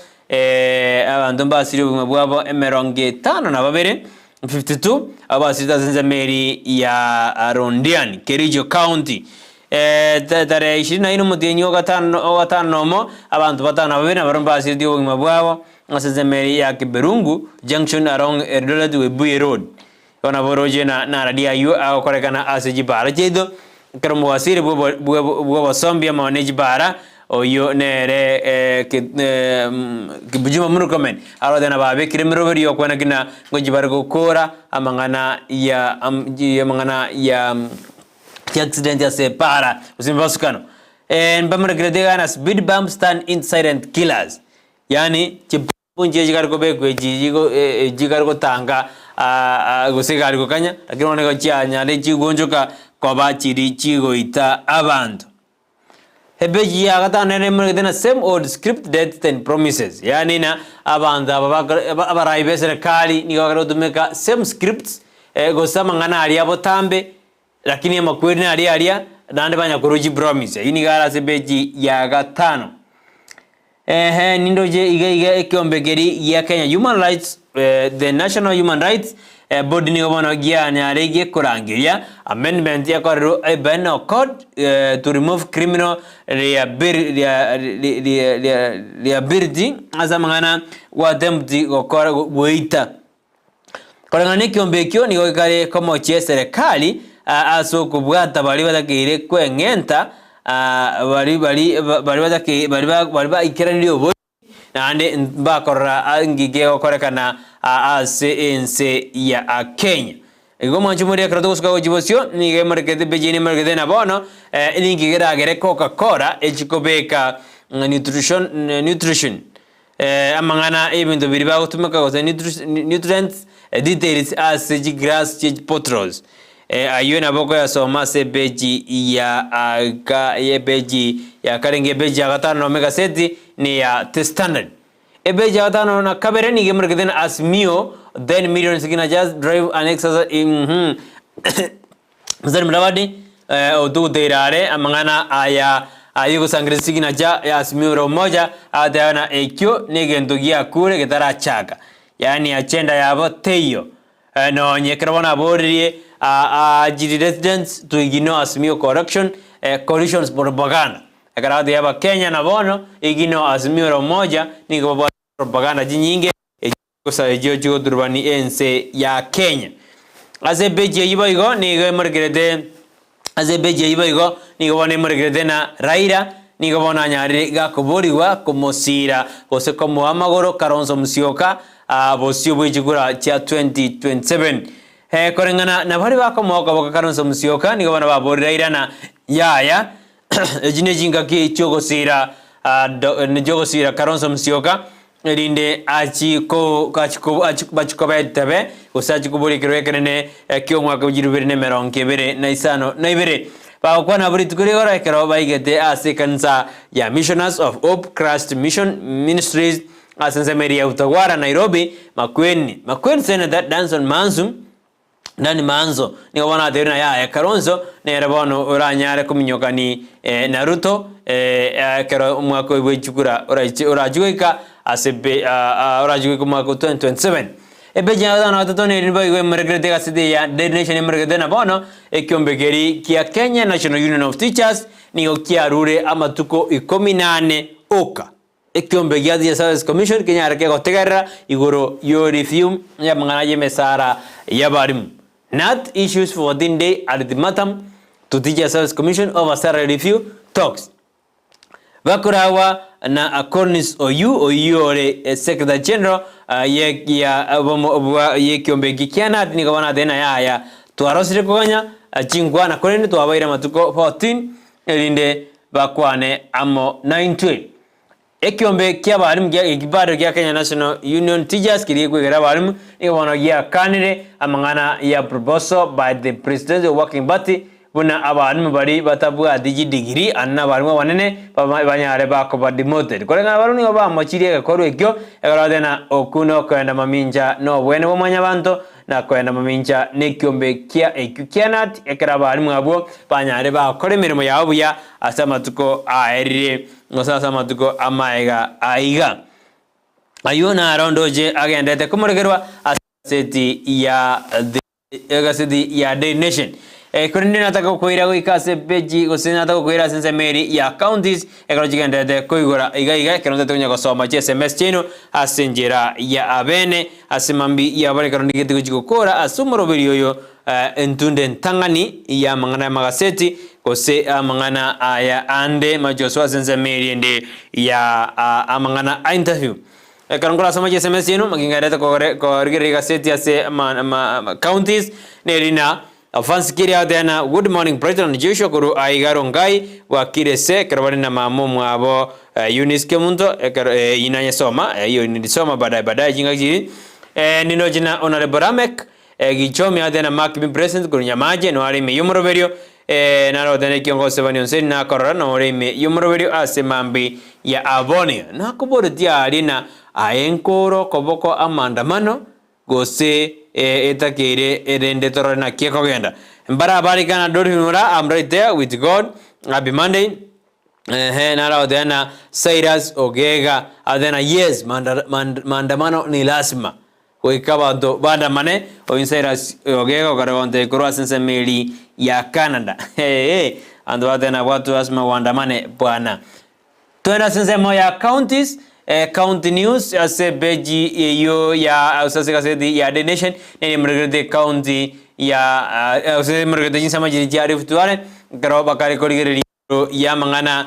abantu basiri obugima bwabo emeronge 5 na babere 52 abasita zenzameri ya Rondiani Kericho County tare 24 mutenyo gatano mo abantu batana babena baromba asiri obugima bwabo zenzameri ya Kiberungu junction along Eldoret Webuye Road ona boroje na radia yu akorekana asiji bara jedo kromo wasiri bwo sombia maneji bara oyo nere kibujuma munu comment arodena babe kiremero yo kwana kina ngoji bargo kora amangana ya accident ya separa usimbasukano mbamara gredega na speed bumps turn into silent killers yani chipunje jigariko bekwe jigariko tanga gusigariko kanya lakini oneka cyanya le chigonjoka koba chiri chigoita abantu hebeji ya gatano ne murgedena same old script dates and promises yani na abantu abaraibe serikali ni gagaro tumeka same scripts gosama ngana ali abotambe lakini amakweri na ali nande banyakuruji promise ini gara sebeji ya gatano nindoje iga ekyombegeri ya Kenya Human Rights the National Human Rights body ni obona gia ne arege kurangiria amendment ya korero penal code to remove criminal liability azamangana wa demti gokora goita korangane kyombekyo ni gokare komo che serikali aso kubwata bali badakire kwengenta bali ikiraniro bo nande bakora ngige okorekana ense ya Kenya ego manchu muri akarato kusuka ojibosyo ni ge markete bejini markete na bono ni ngigera gere Coca-Cola echikobeka nutrition amangana ebintu biri bagutumaka goza nutrients details as grass potros ayo na boko ya soma se beji ya beji ya karenge beji ya gatano omega seti ni ya the standard beji ya gatano na kabere ni gemre keden asmio then millions kina just drive an exercise mzari mrawadi odu deirare amangana aya ayo sangresi kina ja asmio ro moja adana ekyo negendogia kure getara chaka yani achenda yabo teyo no nyekrabona borie jiri residents to ignore asmio correction collisions propaganda akarade yaba Kenya na bono ignore asmio ro moja ni kwa propaganda jinyinge kosa jojo durbani ense ya Kenya azebeje yiboigo ni go margrede azebeje yiboigo ni go ne margrede na Raila ni go bona nyari ga kuburiwa kumosira kose komo amagoro Kalonzo Musyoka bosio bwejigura cha 2027 korengana na bari bakomoka boka Kalonzo Musyoka ni go bona babori Raila na yaya ejine jinga ki chogosira njogosira Kalonzo Musyoka rinde bachikobetabe usachi kuburi kirwekerene kyo mwaka ujirubiri ne meronkebere na isano na ibere bakwa na buri tukuri gora kero baigete ase kanisa ya Missioners of Hope Christ Mission Ministries asense Maria Utawara Nairobi Makweni Senator Danson Manzum nani manzo ni wana derina ya Kalonzo ne rabono uranyare kuminyoka ni Naruto kero mwaka wechukura urajuika asebe urajuika mwaka 2027 ebeja na watoto ne riba iwe mregrete gasidi ya The Nation mregrete na bono ekyombegeri kia Kenya National Union of Teachers ni okia rure amatuko 18 oka ekyombegya the Service Commission Kenya arake gotegera igoro yo review ya mangana mesara ya barimu not issues for 14 day ultimatum to Teacher Service Commission over salary review talks bakurawa na Acornis oyu ore Secretary General ye kyombegi kiana ni gabana dena ya twarosire kuganya chingwa na korene twabaira matuko 14 elinde bakwane amo 90 ekyombe kya balimu gya igibaro gya Kenya National Union Teachers kiri kwegera balimu ibona gya kanire amangana ya proposal by the President of Working Party buna abalimu bari batabwa degree anna balimu banene banyare bakoba demoted korenga baruni oba machiri gakoro ekyo egaradena okuno kwenda maminja no bwene bomanya banto na kwenda maminja nekyombe kya ekyanat ekera balimu abo banyare bakore mirimo yabo ya asamatuko aerire ngosasa matuko amaega aiga ayuna rondoje agendete kumurgerwa aseti ya The Nation kurinde nataka kuira goikase beji gosina nataka kuira sense meri ya counties ekologigende koigora iga keronde tunya gosoma SMS chino asenjera ya abene asimambi ya bale karonde gete gukora asumuro biriyo entunde ntangani ya mangana magaseti kose mangana aya ande majoswa sense meri ende ya amangana interview karongola soma SMS chino magingareta ko rigere gaseti ase counties nerina Afansi kiri out there good morning Brighton Joshua kuru aigaro ngai wa kirese karabani na mamu mwabo Eunice Kemunto inanye soma hiyo nilisoma baadaye jinga jiri nino jina Honorable Ramek gichomi out there na Mark being present kuru nyamaje no ari me yumroberio naro dene kiongozi wa Nyonseni na korora no ari me yumroberio ase mambi ya Avonia na kuboro dia arina aenkoro koboko amandamano Gusii etakire erende torona kieko genda mbara bari kana dorhimura. I'm right there with God. Happy Monday. Nara odena Cyrus Ogega adena yes maandamano ni lazima kuikaba ndo banda mane o Cyrus Ogega karagonde croissance meli ya Canada ando adena watu asma waandamane bwana. Tuenda sensemo ya counties. County news ase beji yo ya usase kaseti ya The Nation ni mregede county ya usase mregede jinsa majiri ya rifutuare karo bakari koligere ya mangana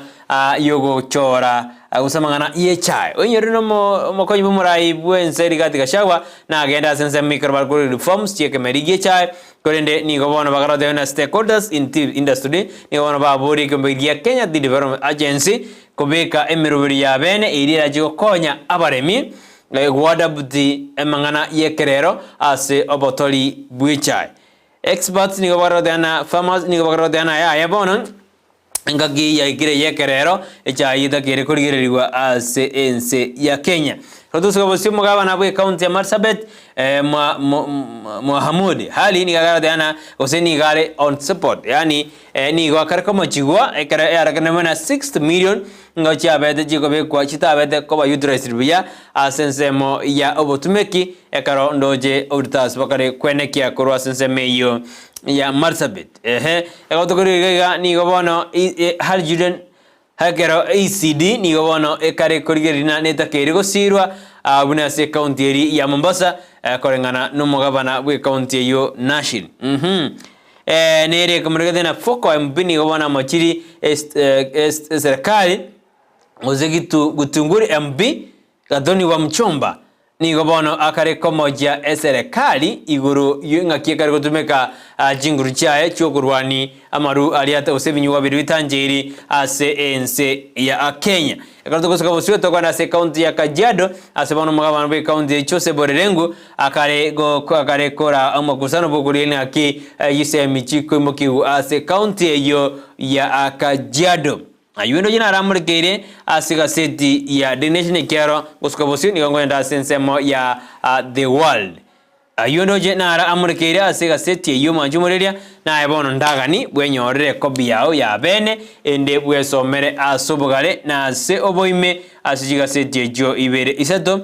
yogo chora usama mangana ye chai onyeruno mo konyi murai buen seri katika shawa na agenda sense micro kuri reforms cheke merige chai korende ni gobona bakara de stakeholders in industry ni gobona baburi kumbigia Kenya Development Agency kubeka emirubiri ya bene irira jigo konya abaremi gwadabuti emangana yekerero ase obotori bwichai experts ni gobara dana farmers ni gobara dana ya yabona ngagi ya ikire yekerero echayida kire kurigirirwa ase ense ya Kenya rotusko bosimu gabana bwe county ya Marsabit Mohamud hali ni gagara dana oseni gare on support yani ni gwakar kama chigwa ekara ya rakana 6 million ngochi abede jigobe kwa chita abede koba uterus ribia asensemo ya obotumeki ekaro ndoje auditas bakare kwenekia korwa senseme yo ya Marsabit egotokoriga ni gobono hal juden hakero ACD ni gobono ekare korigerina netakere gosirwa abuna se county eri ya Mombasa korengana numugabana bwe county yo Nashil nere kumregede na foko mbini gobono machiri serikali ozegitu gutunguri MB kadoni wa Mchomba ni gobono akare komoja serikali iguru yunga kiekare gutumeka jinguru chae chokurwani amaru aliata osebinywa bitanjeri ase ense ya Kenya ekarato kosoka bosio to kana se county ya Kajiado ase bono magabana be county chose borerengu akare kora amakusano bogulene aki yisemichiko mokiu ase county yo ya Kajiado ayundo jina ramurikire asiga seti ya The Nation kero kuskobosi ni ngwenda sensemo ya the world ayundo jina ramurikire asiga seti yo manjumureria na ebono ndagani bwenyorere kobi yao ya bene ende bwesomere asobogale na se oboime asiga seti jo ibere isato